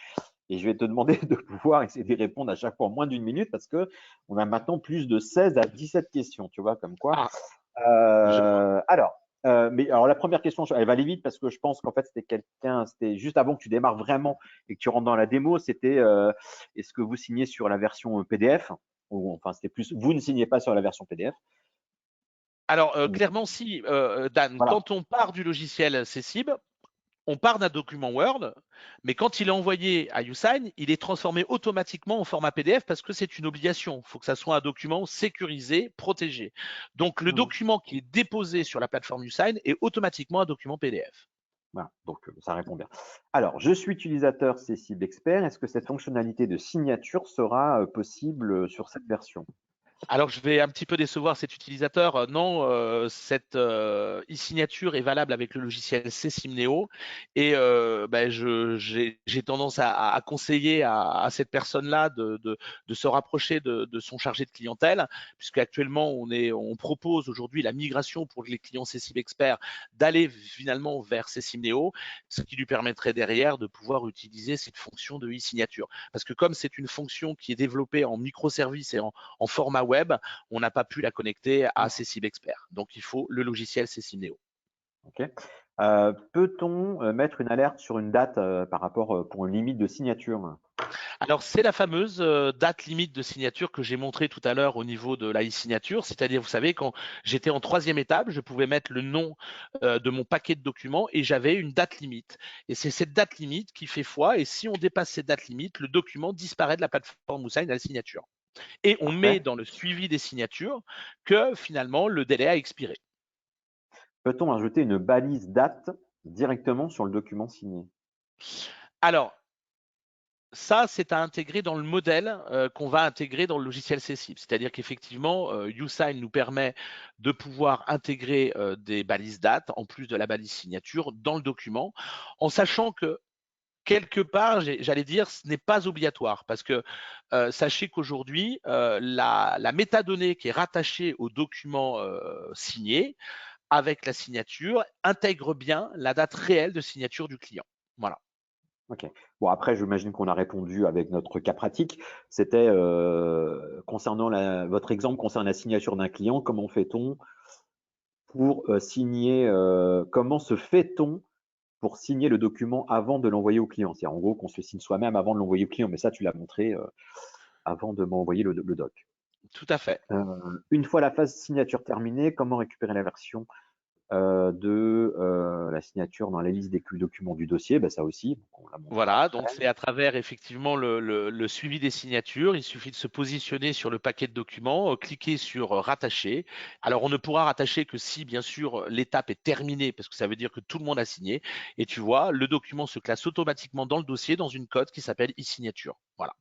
et je vais te demander de pouvoir essayer d'y répondre à chaque fois en moins d'une minute parce que on a maintenant plus de 16 à 17 questions, tu vois, comme quoi. Ah, je vois. Alors, mais alors la première question, elle va aller vite parce que je pense qu'en fait, c'était juste avant que tu démarres vraiment et que tu rentres dans la démo, c'était est-ce que vous signez sur la version PDF ou enfin, c'était plus, vous ne signez pas sur la version PDF. Alors clairement si, Dan, Voilà. quand on part du logiciel Cessib, on part d'un document Word, mais quand il est envoyé à YouSign, il est transformé automatiquement en format PDF parce que c'est une obligation. Il faut que ça soit un document sécurisé, protégé. Donc le Mhm. document qui est déposé sur la plateforme YouSign est automatiquement un document PDF. Voilà, donc ça répond bien. Alors, je suis utilisateur Cessib Expert. Est-ce que cette fonctionnalité de signature sera possible sur cette version? Alors, je vais un petit peu décevoir cet utilisateur. Non, cette e-signature est valable avec le logiciel Csimneo et ben, j'ai tendance à conseiller à cette personne-là de se rapprocher de son chargé de clientèle, puisque actuellement on propose aujourd'hui la migration pour les clients Cessib Expert d'aller finalement vers Csimneo, ce qui lui permettrait derrière de pouvoir utiliser cette fonction de e-signature. Parce que comme c'est une fonction qui est développée en microservices et en format web, on n'a pas pu la connecter à Cessib Expert. Donc, il faut le logiciel Cessib Neo. Ok. Peut-on mettre une alerte sur une date par rapport pour une limite de signature? Alors, c'est la fameuse date limite de signature que j'ai montrée tout à l'heure au niveau de la e-signature. C'est-à-dire, vous savez, quand j'étais en 3e étape, je pouvais mettre le nom de mon paquet de documents et j'avais une date limite. Et c'est cette date limite qui fait foi. Et si on dépasse cette date limite, le document disparaît de la plateforme YouSign à la signature. Et on met Parfait. dans le suivi des signatures que finalement, le délai a expiré. Peut-on ajouter une balise date directement sur le document signé? Alors, ça, c'est à intégrer dans le modèle qu'on va intégrer dans le logiciel Cessib. C'est-à-dire qu'effectivement, YouSign nous permet de pouvoir intégrer des balises dates en plus de la balise signature dans le document, en sachant que quelque part, j'allais dire, ce n'est pas obligatoire parce que sachez qu'aujourd'hui, la métadonnée qui est rattachée au document signé avec la signature intègre bien la date réelle de signature du client. Voilà. Ok. Bon, après, j'imagine qu'on a répondu avec notre cas pratique. C'était concernant votre exemple concerne la signature d'un client. Comment fait-on pour signer comment se fait-on pour signer le document avant de l'envoyer au client? C'est en gros qu'on se signe soi-même avant de l'envoyer au client, mais ça, tu l'as montré avant de m'envoyer le doc. Tout à fait. Une fois la phase signature terminée, comment récupérer la version de la signature dans la liste des documents du dossier? Ben, ça aussi, on l'a montré à peu Voilà, près. donc c'est à travers effectivement le suivi des signatures. Il suffit de se positionner sur le paquet de documents, cliquer sur rattacher. Alors on ne pourra rattacher que si bien sûr l'étape est terminée, parce que ça veut dire que tout le monde a signé. Et tu vois, le document se classe automatiquement dans le dossier dans une code qui s'appelle e-signature. Voilà.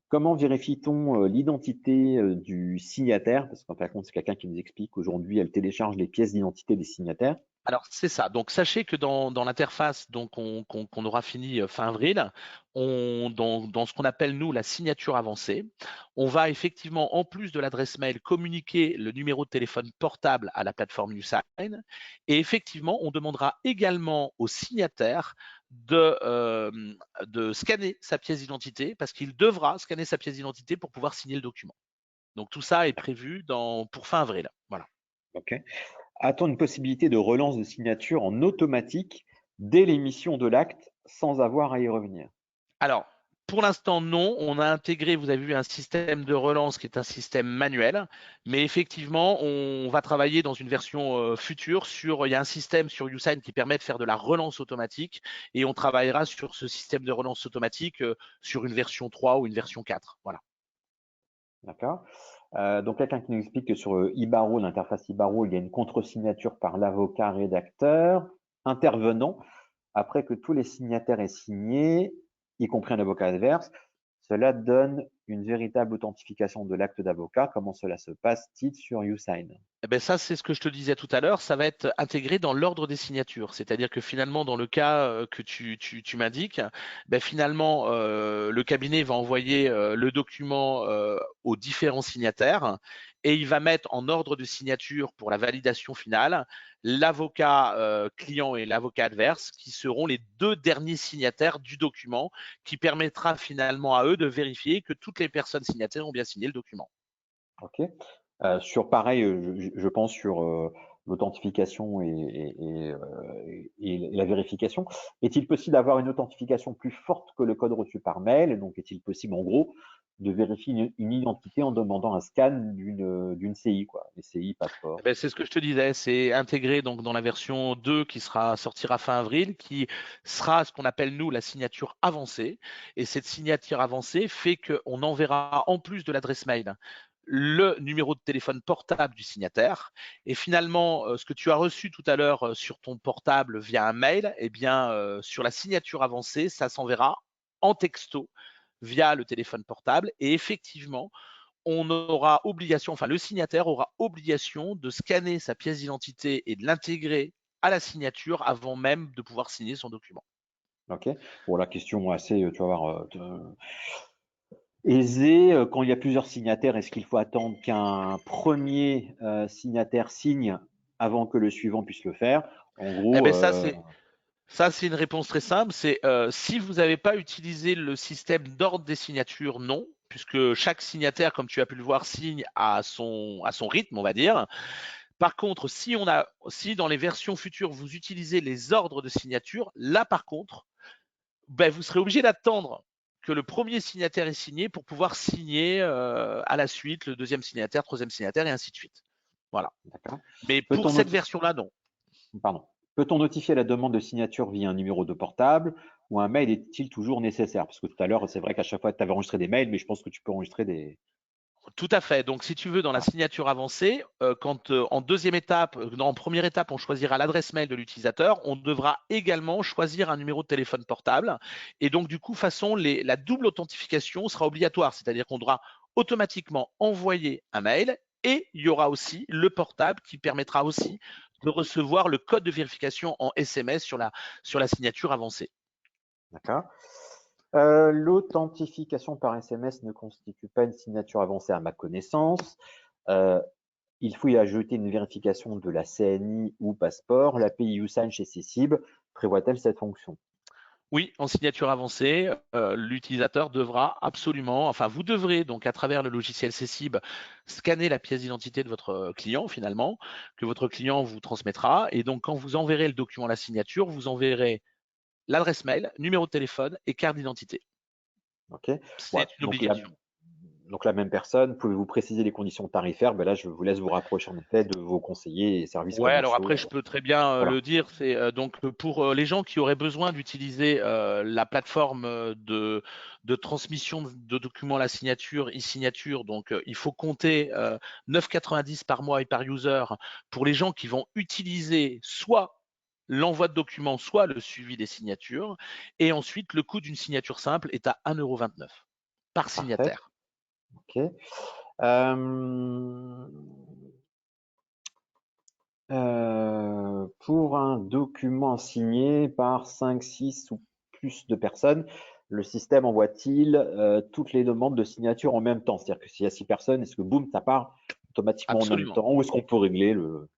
Comment vérifie-t-on l'identité du signataire? Parce qu'en fin de compte, c'est quelqu'un qui nous explique qu'aujourd'hui, elle télécharge les pièces d'identité des signataires. Alors c'est ça. Donc sachez que dans l'interface qu'on aura fini fin avril, dans ce qu'on appelle nous la signature avancée, on va effectivement en plus de l'adresse mail communiquer le numéro de téléphone portable à la plateforme YouSign et effectivement on demandera également au signataire de scanner sa pièce d'identité parce qu'il devra scanner sa pièce d'identité pour pouvoir signer le document. Donc tout ça est prévu pour fin avril. Voilà. Ok. A-t-on une possibilité de relance de signature en automatique dès l'émission de l'acte sans avoir à y revenir? Alors, pour l'instant, non. On a intégré, vous avez vu, un système de relance qui est un système manuel. Mais effectivement, on va travailler dans une version future il y a un système sur YouSign qui permet de faire de la relance automatique. Et on travaillera sur ce système de relance automatique sur une version 3 ou une version 4. Voilà. D'accord. Donc, quelqu'un qui nous explique que sur Ibaro, l'interface Ibaro, il y a une contre-signature par l'avocat rédacteur intervenant après que tous les signataires aient signé, y compris un avocat adverse. Cela donne une véritable authentification de l'acte d'avocat. Comment cela se passe-t-il sur YouSign? Eh ben ça, c'est ce que je te disais tout à l'heure, ça va être intégré dans l'ordre des signatures. C'est-à-dire que finalement, dans le cas que tu m'indiques, ben finalement, le cabinet va envoyer le document aux différents signataires et il va mettre en ordre de signature pour la validation finale l'avocat client et l'avocat adverse qui seront les deux derniers signataires du document qui permettra finalement à eux de vérifier que toutes les personnes signataires ont bien signé le document. Ok. Sur pareil, je pense sur l'authentification et la vérification. Est-il possible d'avoir une authentification plus forte que le code reçu par mail? Donc, est-il possible, en gros, de vérifier une identité en demandant un scan d'une CI, quoi, les CI, Eh passeport? ben, c'est ce que je te disais, c'est intégré donc dans la version 2 qui sortira fin avril, qui sera ce qu'on appelle nous la signature avancée. Et cette signature avancée fait qu'on enverra en plus de l'adresse mail le numéro de téléphone portable du signataire. Et finalement, ce que tu as reçu tout à l'heure sur ton portable via un mail, eh bien, sur la signature avancée, ça s'enverra en texto via le téléphone portable. Et effectivement, on aura obligation, enfin le signataire aura obligation de scanner sa pièce d'identité et de l'intégrer à la signature avant même de pouvoir signer son document. Ok. Bon, la question assez, tu vas voir, aisée. Quand il y a plusieurs signataires, est-ce qu'il faut attendre qu'un premier signataire signe avant que le suivant puisse le faire? En Eh gros, ben ça c'est une réponse très simple. C'est si vous n'avez pas utilisé le système d'ordre des signatures, non, puisque chaque signataire, comme tu as pu le voir, signe à son rythme, on va dire. Par contre, si dans les versions futures vous utilisez les ordres de signature, là par contre, ben, vous serez obligé d'attendre que le premier signataire est signé pour pouvoir signer à la suite le deuxième signataire, troisième signataire et ainsi de suite. Voilà. d'accord. Mais pour Peut-on cette notifier, version-là, non. pardon, peut-on notifier la demande de signature via un numéro de portable ou un mail est-il toujours nécessaire? Parce que tout à l'heure, c'est vrai qu'à chaque fois, tu avais enregistré des mails, mais je pense que tu peux enregistrer des. Tout à fait. Donc, si tu veux, dans la Voilà. signature avancée, quand en deuxième étape, en première étape, on choisira l'adresse mail de l'utilisateur, on devra également choisir un numéro de téléphone portable. Et donc, du coup, la double authentification sera obligatoire, c'est-à-dire qu'on devra automatiquement envoyer un mail et il y aura aussi le portable qui permettra aussi de recevoir le code de vérification en SMS sur la signature avancée. D'accord. L'authentification par SMS ne constitue pas une signature avancée à ma connaissance. Euh, il faut y ajouter une vérification de la CNI ou passeport. L'API USAN chez CCIB prévoit-elle cette fonction? Oui, en signature avancée, l'utilisateur devra absolument, enfin vous devrez donc à travers le logiciel Cessib scanner la pièce d'identité de votre client finalement, que votre client vous transmettra. Et donc quand vous enverrez le document à la signature, vous enverrez l'adresse mail, numéro de téléphone et carte d'identité. Ok. C'est Ouais. une obligation. Donc la même personne, pouvez-vous préciser les conditions tarifaires? Ben là, je vous laisse vous rapprocher en effet de vos conseillers et services Ouais, alors commerciaux. après, je peux très bien Voilà. le dire. C'est donc pour les gens qui auraient besoin d'utiliser la plateforme de transmission de documents à la signature, e-signature. Donc, il faut compter 9,90 par mois et par user pour les gens qui vont utiliser soit l'envoi de documents, soit le suivi des signatures. Et ensuite, le coût d'une signature simple est à 1,29 € par Parfait. signataire. Ok. Euh, Pour un document signé par 5, 6 ou plus de personnes, le système envoie-t-il toutes les demandes de signature en même temps? C'est-à-dire que s'il y a 6 personnes, est-ce que boum, ça part automatiquement en même Absolument. temps ou est-ce qu'on peut régler le…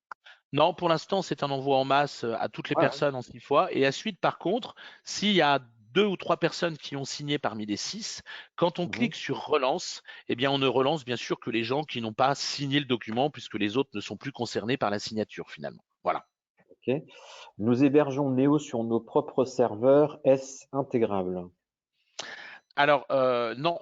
Non, pour l'instant, c'est un envoi en masse à toutes les Ouais, ouais. personnes en 6 fois. Et ensuite, par contre, s'il y a 2 ou 3 personnes qui ont signé parmi les 6, quand on Mhm. clique sur relance, eh bien, on ne relance bien sûr que les gens qui n'ont pas signé le document, puisque les autres ne sont plus concernés par la signature finalement. Voilà. Ok. Nous hébergeons Neo sur nos propres serveurs. Est-ce intégrable? Alors, non,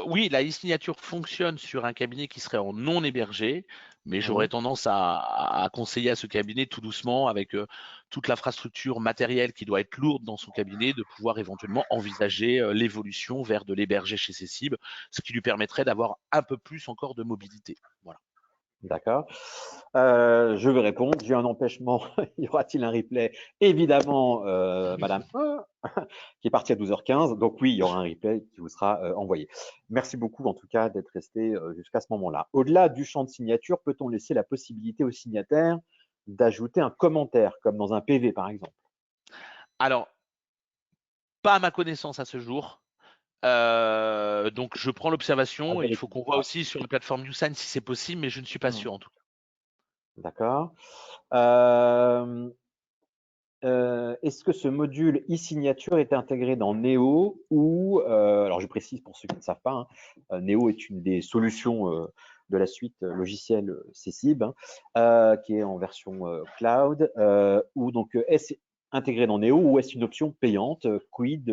oui, la e-signature fonctionne sur un cabinet qui serait en non hébergé, mais j'aurais Mhm. tendance à conseiller à ce cabinet tout doucement, avec toute l'infrastructure matérielle qui doit être lourde dans son cabinet, de pouvoir éventuellement envisager l'évolution vers de l'héberger chez ses cibles, ce qui lui permettrait d'avoir un peu plus encore de mobilité. Voilà. D'accord. Je vais répondre. J'ai un empêchement. Y aura-t-il un replay? Évidemment, Madame qui est partie à 12h15. Donc oui, il y aura un replay qui vous sera envoyé. Merci beaucoup en tout cas d'être resté jusqu'à ce moment-là. Au-delà du champ de signature, peut-on laisser la possibilité au signataire d'ajouter un commentaire, comme dans un PV par exemple? Alors, pas à ma connaissance à ce jour. Donc, je prends À l'observation. Il faut vérifier. qu'on voit Ouais. aussi sur la plateforme YouSign si c'est possible, mais je ne suis pas sûr en tout cas. D'accord. Euh, Est-ce que ce module e-signature est intégré dans Neo ou, alors je précise pour ceux qui ne savent pas, hein, Neo est une des solutions de la suite logicielle Cessib, hein, qui est en version cloud, ou donc est-ce intégré dans Neo ou est-ce une option payante? Quid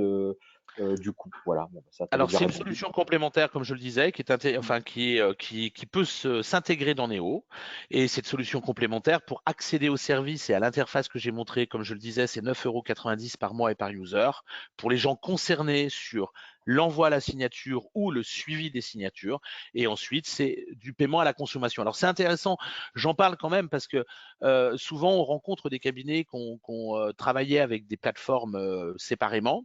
du coût? Voilà, bon, ça, tu avais Alors, déjà c'est une répondu. solution complémentaire, comme je le disais, qui peut s'intégrer dans Neo. Et cette solution complémentaire, pour accéder au service et à l'interface que j'ai montrée, comme je le disais, c'est 9,90 € par mois et par user. Pour les gens concernés sur l'envoi à la signature ou le suivi des signatures. Et ensuite, c'est du paiement à la consommation. Alors, c'est intéressant, j'en parle quand même parce que souvent, on rencontre des cabinets qui ont travaillé avec des plateformes séparément.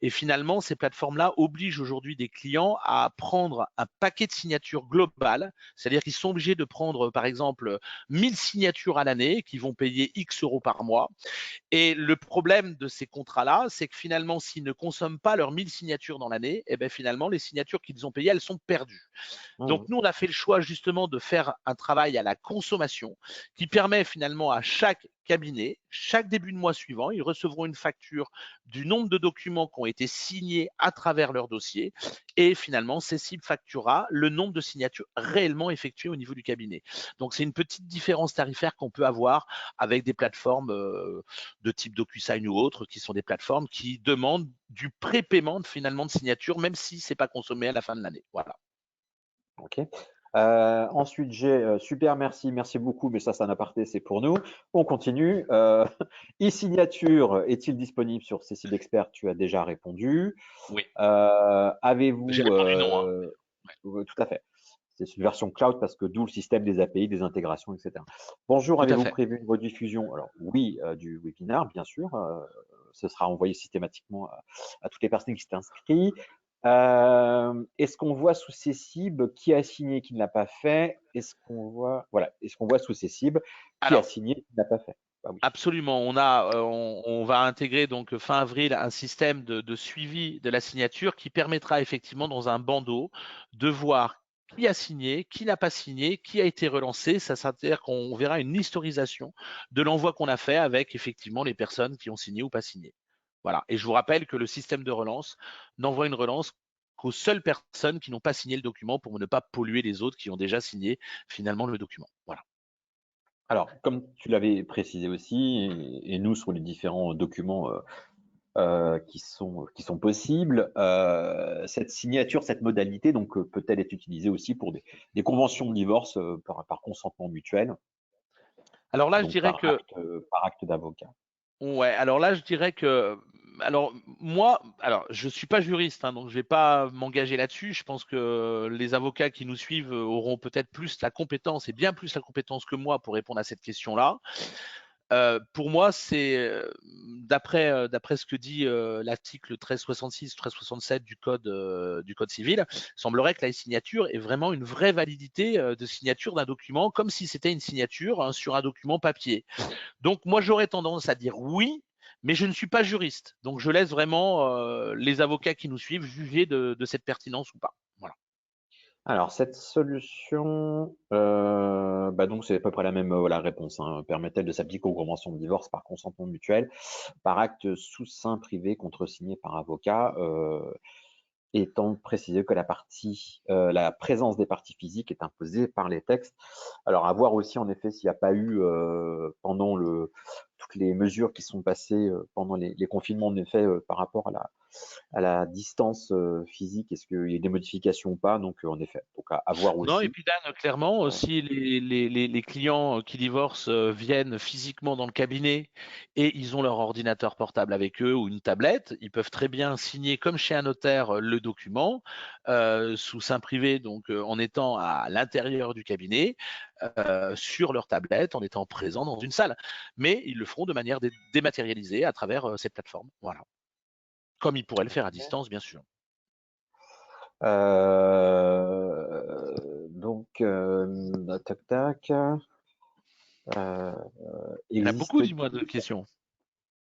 Et finalement, ces plateformes-là obligent aujourd'hui des clients à prendre un paquet de signatures globales, c'est-à-dire qu'ils sont obligés de prendre, par exemple, 1000 signatures à l'année, qui vont payer X euros par mois. Et le problème de ces contrats-là, c'est que finalement, s'ils ne consomment pas leurs 1000 signatures dans l'année, eh bien finalement, les signatures qu'ils ont payées, elles sont perdues. Donc Mhm. nous, on a fait le choix justement de faire un travail à la consommation qui permet finalement à chaque cabinet, chaque début de mois suivant, ils recevront une facture du nombre de documents qui ont été signés à travers leur dossier et finalement, Cessib facturera le nombre de signatures réellement effectuées au niveau du cabinet. Donc c'est une petite différence tarifaire qu'on peut avoir avec des plateformes de type DocuSign ou autres, qui sont des plateformes qui demandent du prépaiement finalement de signature, même si c'est pas consommé à la fin de l'année. Voilà. Ok. Ensuite, j'ai super, merci beaucoup, mais ça, c'est un aparté, c'est pour nous. On continue. E-signature est-il disponible sur Cécile Expert? Tu as déjà répondu. Oui. J'ai Avez-vous, répondu non, hein. Ouais, tout à fait. C'est une version cloud parce que d'où le système des API, des intégrations, etc. Bonjour, tout à avez-vous fait. prévu une rediffusion? Alors oui, du webinar, bien sûr. Ce sera envoyé systématiquement à toutes les personnes qui s'est inscrites. Est-ce qu'on voit sous ces cibles qui a signé, qui ne l'a pas fait? Est-ce qu'on voit, voilà, est-ce qu'on voit sous ces cibles qui a Alors, signé, qui ne l'a pas fait? Bah oui. absolument, on va intégrer donc fin avril un système de suivi de la signature qui permettra effectivement dans un bandeau de voir qui a signé, qui n'a pas signé, qui a été relancé. Ça, c'est-à-dire qu'on verra une historisation de l'envoi qu'on a fait avec effectivement les personnes qui ont signé ou pas signé. Voilà. Et je vous rappelle que le système de relance n'envoie une relance qu'aux seules personnes qui n'ont pas signé le document pour ne pas polluer les autres qui ont déjà signé finalement le document. Voilà. Alors, comme tu l'avais précisé aussi, et nous sur les différents documents qui sont possibles, cette signature, cette modalité, donc peut-elle être utilisée aussi pour des conventions de divorce par consentement mutuel, Alors là, je donc dirais que par acte d'avocat. ouais, alors là, je dirais que, alors moi, alors je suis pas juriste, hein, donc je vais pas m'engager là-dessus. Je pense que les avocats qui nous suivent auront peut-être plus la compétence et bien plus la compétence que moi pour répondre à cette question-là. Pour moi, c'est d'après ce que dit l'article 1366, 1367 du code civil, semblerait que la signature est vraiment une vraie validité de signature d'un document, comme si c'était une signature sur un document papier. Donc moi, j'aurais tendance à dire oui, mais je ne suis pas juriste. Donc je laisse vraiment les avocats qui nous suivent juger de cette pertinence ou pas. Voilà. Alors, cette solution, donc c'est à peu près la même la réponse, hein. Permet-elle de s'appliquer aux conventions de divorce par consentement mutuel, par acte sous seing privé contresigné par avocat, étant précisé que la présence des parties physiques est imposée par les textes. Alors, à voir aussi, en effet, s'il n'y a pas eu, pendant toutes les mesures qui sont passées pendant les confinements, en effet, par rapport à la distance physique, est-ce qu'il y a des modifications ou pas? Donc, en effet, donc à voir Non, et aussi. puis Dan, clairement, Euh, si les clients qui divorcent viennent physiquement dans le cabinet et ils ont leur ordinateur portable avec eux ou une tablette, ils peuvent très bien signer comme chez un notaire le document sous seing privé, donc en étant à l'intérieur du cabinet, sur leur tablette, en étant présent dans une salle. Mais ils le feront de manière dématérialisée à travers cette plateforme. Voilà. Comme ils pourraient le faire à distance, bien sûr. donc, tac, tac. Euh, Il y en a beaucoup, existe-t-il dis-moi, de questions.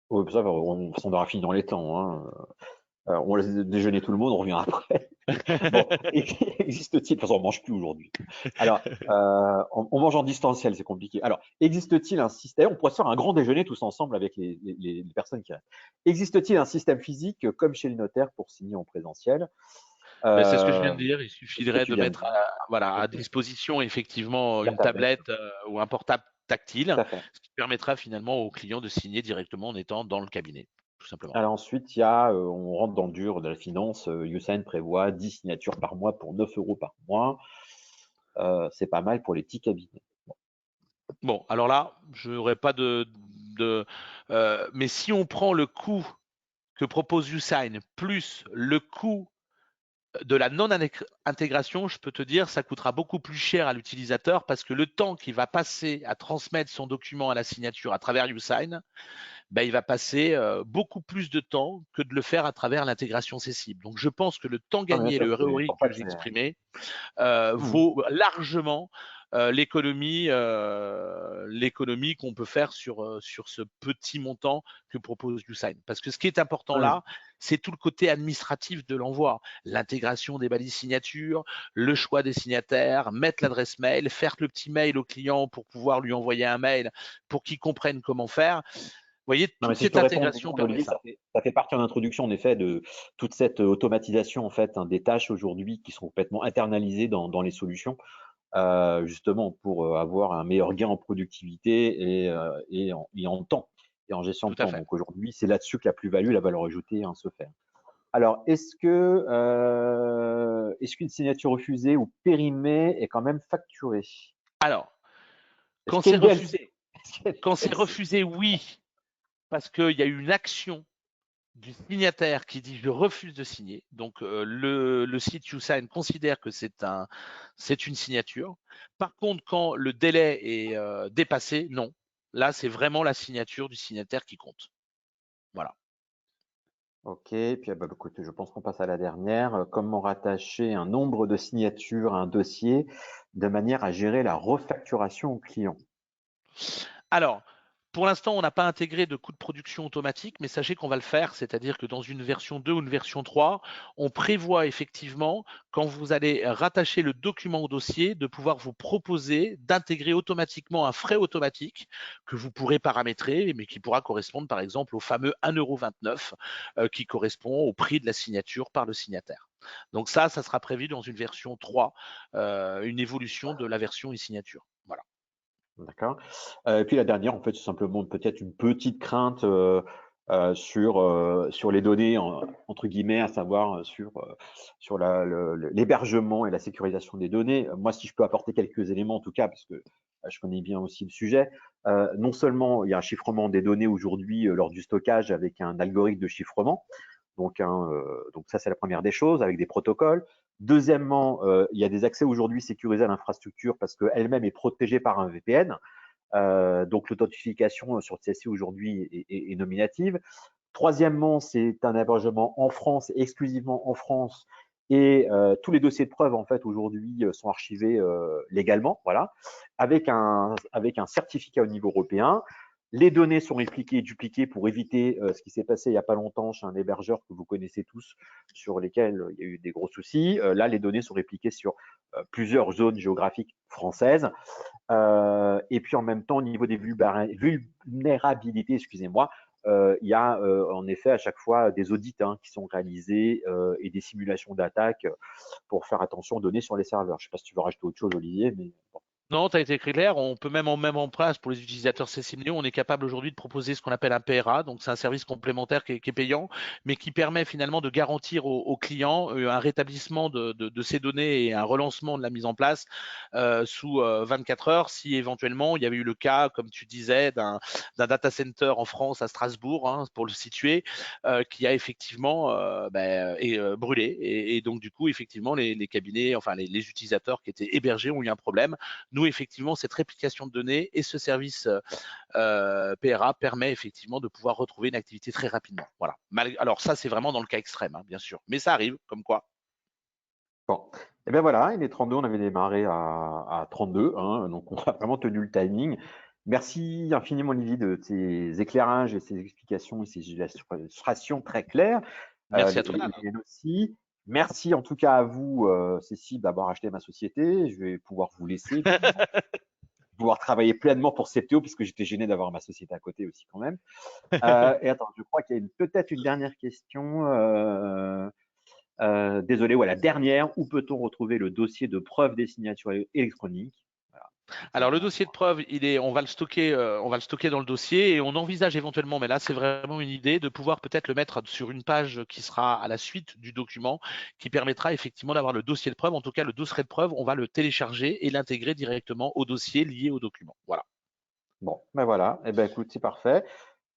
Oui, ça va, on aura fini dans les temps, hein. On laisse déjeuner tout le monde, on revient après. Bon, existe-t-il, de toute façon, on mange plus aujourd'hui. Alors, on mange en distanciel, c'est compliqué. Alors, existe-t-il un système, on pourrait se faire un grand déjeuner tous ensemble avec les personnes qui restent. Existe-t-il un système physique comme chez le notaire pour signer en présentiel? Ben, c'est ce que je viens Euh, de dire. Il c'est ce que suffirait tu de viens de mettre dire. voilà, à Ok, disposition effectivement la une tablette, tablette ou un portable tout tactile, à fait. ce qui permettra finalement au client de signer directement en étant dans le cabinet, tout simplement. Alors ensuite, on rentre dans le dur de la finance. Usain prévoit 10 signatures par mois pour 9 euros par mois. C'est pas mal pour les petits cabinets. Bon, alors là, je n'aurais pas de mais si on prend le coût que propose Usign plus le coût de la non-intégration, je peux te dire, ça coûtera beaucoup plus cher à l'utilisateur parce que le temps qu'il va passer à transmettre son document à la signature à travers Usign, ben, il va passer beaucoup plus de temps que de le faire à travers l'intégration Cessible. Donc je pense que le temps Non, bien gagné, sûr, le c'est ROI pour ça que que j'ai c'est. exprimé, Mhm. vaut largement l'économie qu'on peut faire sur ce petit montant que propose Usign. Parce que ce qui est important Ouais. là, c'est tout le côté administratif de l'envoi, l'intégration des balises signature, le choix des signataires, mettre l'adresse mail, faire le petit mail au client pour pouvoir lui envoyer un mail pour qu'il comprenne comment faire. Vous voyez, Non, mais toute si je te cette réponds 2 intégration secondes, permet Olivier, ça. ça fait partie en introduction, en effet, de toute cette automatisation, en fait, hein, des tâches aujourd'hui qui sont complètement internalisées dans les solutions, justement pour avoir un meilleur gain en productivité et en temps et en gestion Tout de à temps. fait. Donc aujourd'hui, c'est là-dessus que la plus-value, la valeur ajoutée, hein, se fait. Alors, est-ce qu'une signature refusée ou périmée est quand même facturée? Alors, Est-ce quand qu'il y a c'est une refusé, DLC? Est-ce qu'il y a une quand c'est DLC? refusé, oui, parce qu'il y a eu une action du signataire qui dit je refuse de signer. Donc le site YouSign considère que c'est une signature. Par contre, quand le délai est dépassé, non. Là, c'est vraiment la signature du signataire qui compte. Voilà. Ok, puis écoute, je pense qu'on passe à la dernière. Comment rattacher un nombre de signatures à un dossier de manière à gérer la refacturation au client? Alors, pour l'instant, on n'a pas intégré de coût de production automatique, mais sachez qu'on va le faire, c'est-à-dire que dans une version 2 ou une version 3, on prévoit effectivement, quand vous allez rattacher le document au dossier, de pouvoir vous proposer d'intégrer automatiquement un frais automatique que vous pourrez paramétrer, mais qui pourra correspondre par exemple au fameux 1,29 € qui correspond au prix de la signature par le signataire. Donc ça sera prévu dans une version 3, une évolution de la version e-signature. Voilà. D'accord. Et puis la dernière, en fait, c'est simplement peut-être une petite crainte sur les données, entre guillemets, à savoir sur l'hébergement et la sécurisation des données. Moi, si je peux apporter quelques éléments, en tout cas, parce que je connais bien aussi le sujet, non seulement il y a un chiffrement des données aujourd'hui lors du stockage avec un algorithme de chiffrement, donc ça, c'est la première des choses, avec des protocoles. Deuxièmement, il y a des accès aujourd'hui sécurisés à l'infrastructure parce qu'elle-même est protégée par un VPN. Donc l'authentification sur CSC aujourd'hui est nominative. Troisièmement, c'est un hébergement en France, exclusivement en France, et tous les dossiers de preuve en fait aujourd'hui sont archivés légalement, voilà, avec un certificat au niveau européen. Les données sont répliquées et dupliquées pour éviter ce qui s'est passé il n'y a pas longtemps chez un hébergeur que vous connaissez tous, sur lesquels il y a eu des gros soucis. Là, les données sont répliquées sur plusieurs zones géographiques françaises. Et puis en même temps, au niveau des vulnérabilités, excusez-moi, il y a en effet à chaque fois des audits qui sont réalisés et des simulations d'attaque pour faire attention aux données sur les serveurs. Je ne sais pas si tu veux rajouter autre chose, Olivier, mais bon. Non, tu as été clair. On peut même en place pour les utilisateurs Cecilneo, on est capable aujourd'hui de proposer ce qu'on appelle un PRA. Donc, c'est un service complémentaire qui est payant, mais qui permet finalement de garantir aux clients un rétablissement de ces données et un relancement de la mise en place sous 24 heures si éventuellement il y avait eu le cas, comme tu disais, d'un data center en France à Strasbourg, pour le situer, qui a effectivement brûlé. Et donc, du coup, effectivement, les cabinets, enfin les utilisateurs qui étaient hébergés ont eu un problème. Nous, effectivement, cette réplication de données et ce service PRA permet effectivement de pouvoir retrouver une activité très rapidement. Voilà. Alors ça, c'est vraiment dans le cas extrême, bien sûr. Mais ça arrive, comme quoi. Bon, et bien voilà, il est 32, on avait démarré à 32, donc on a vraiment tenu le timing. Merci infiniment, Olivier, de tes éclairages et ces explications et ces illustrations très claires. Merci à toi. Les miennes aussi. Merci en tout cas à vous, Cécile, d'avoir acheté ma société. Je vais pouvoir vous laisser, pouvoir travailler pleinement pour Septéo, puisque j'étais gêné d'avoir ma société à côté aussi quand même. Et attends, je crois qu'il y a peut-être une dernière question. Désolé, la dernière. Où peut-on retrouver le dossier de preuve des signatures électroniques? Voilà. Alors le dossier de preuve, on va le stocker dans le dossier et on envisage éventuellement, mais là c'est vraiment une idée, de pouvoir peut-être le mettre sur une page qui sera à la suite du document, qui permettra effectivement d'avoir le dossier de preuve. En tout cas, le dossier de preuve, on va le télécharger et l'intégrer directement au dossier lié au document. Voilà. Bon, ben voilà. Eh ben écoute, c'est parfait.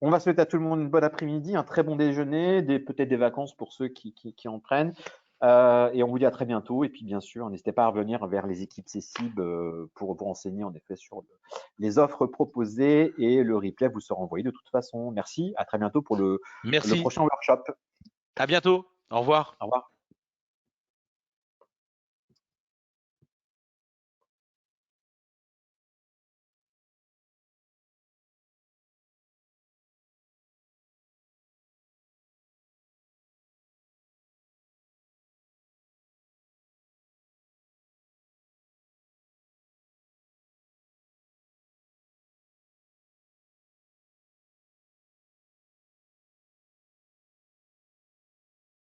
On va souhaiter à tout le monde une bonne après-midi, un très bon déjeuner, peut-être des vacances pour ceux qui en prennent. Et on vous dit à très bientôt. Et puis, bien sûr, n'hésitez pas à revenir vers les équipes CECIB pour enseigner en effet sur les offres proposées, et le replay vous sera envoyé de toute façon. Merci. À très bientôt pour le Merci. prochain workshop. À bientôt. Au revoir. Au revoir.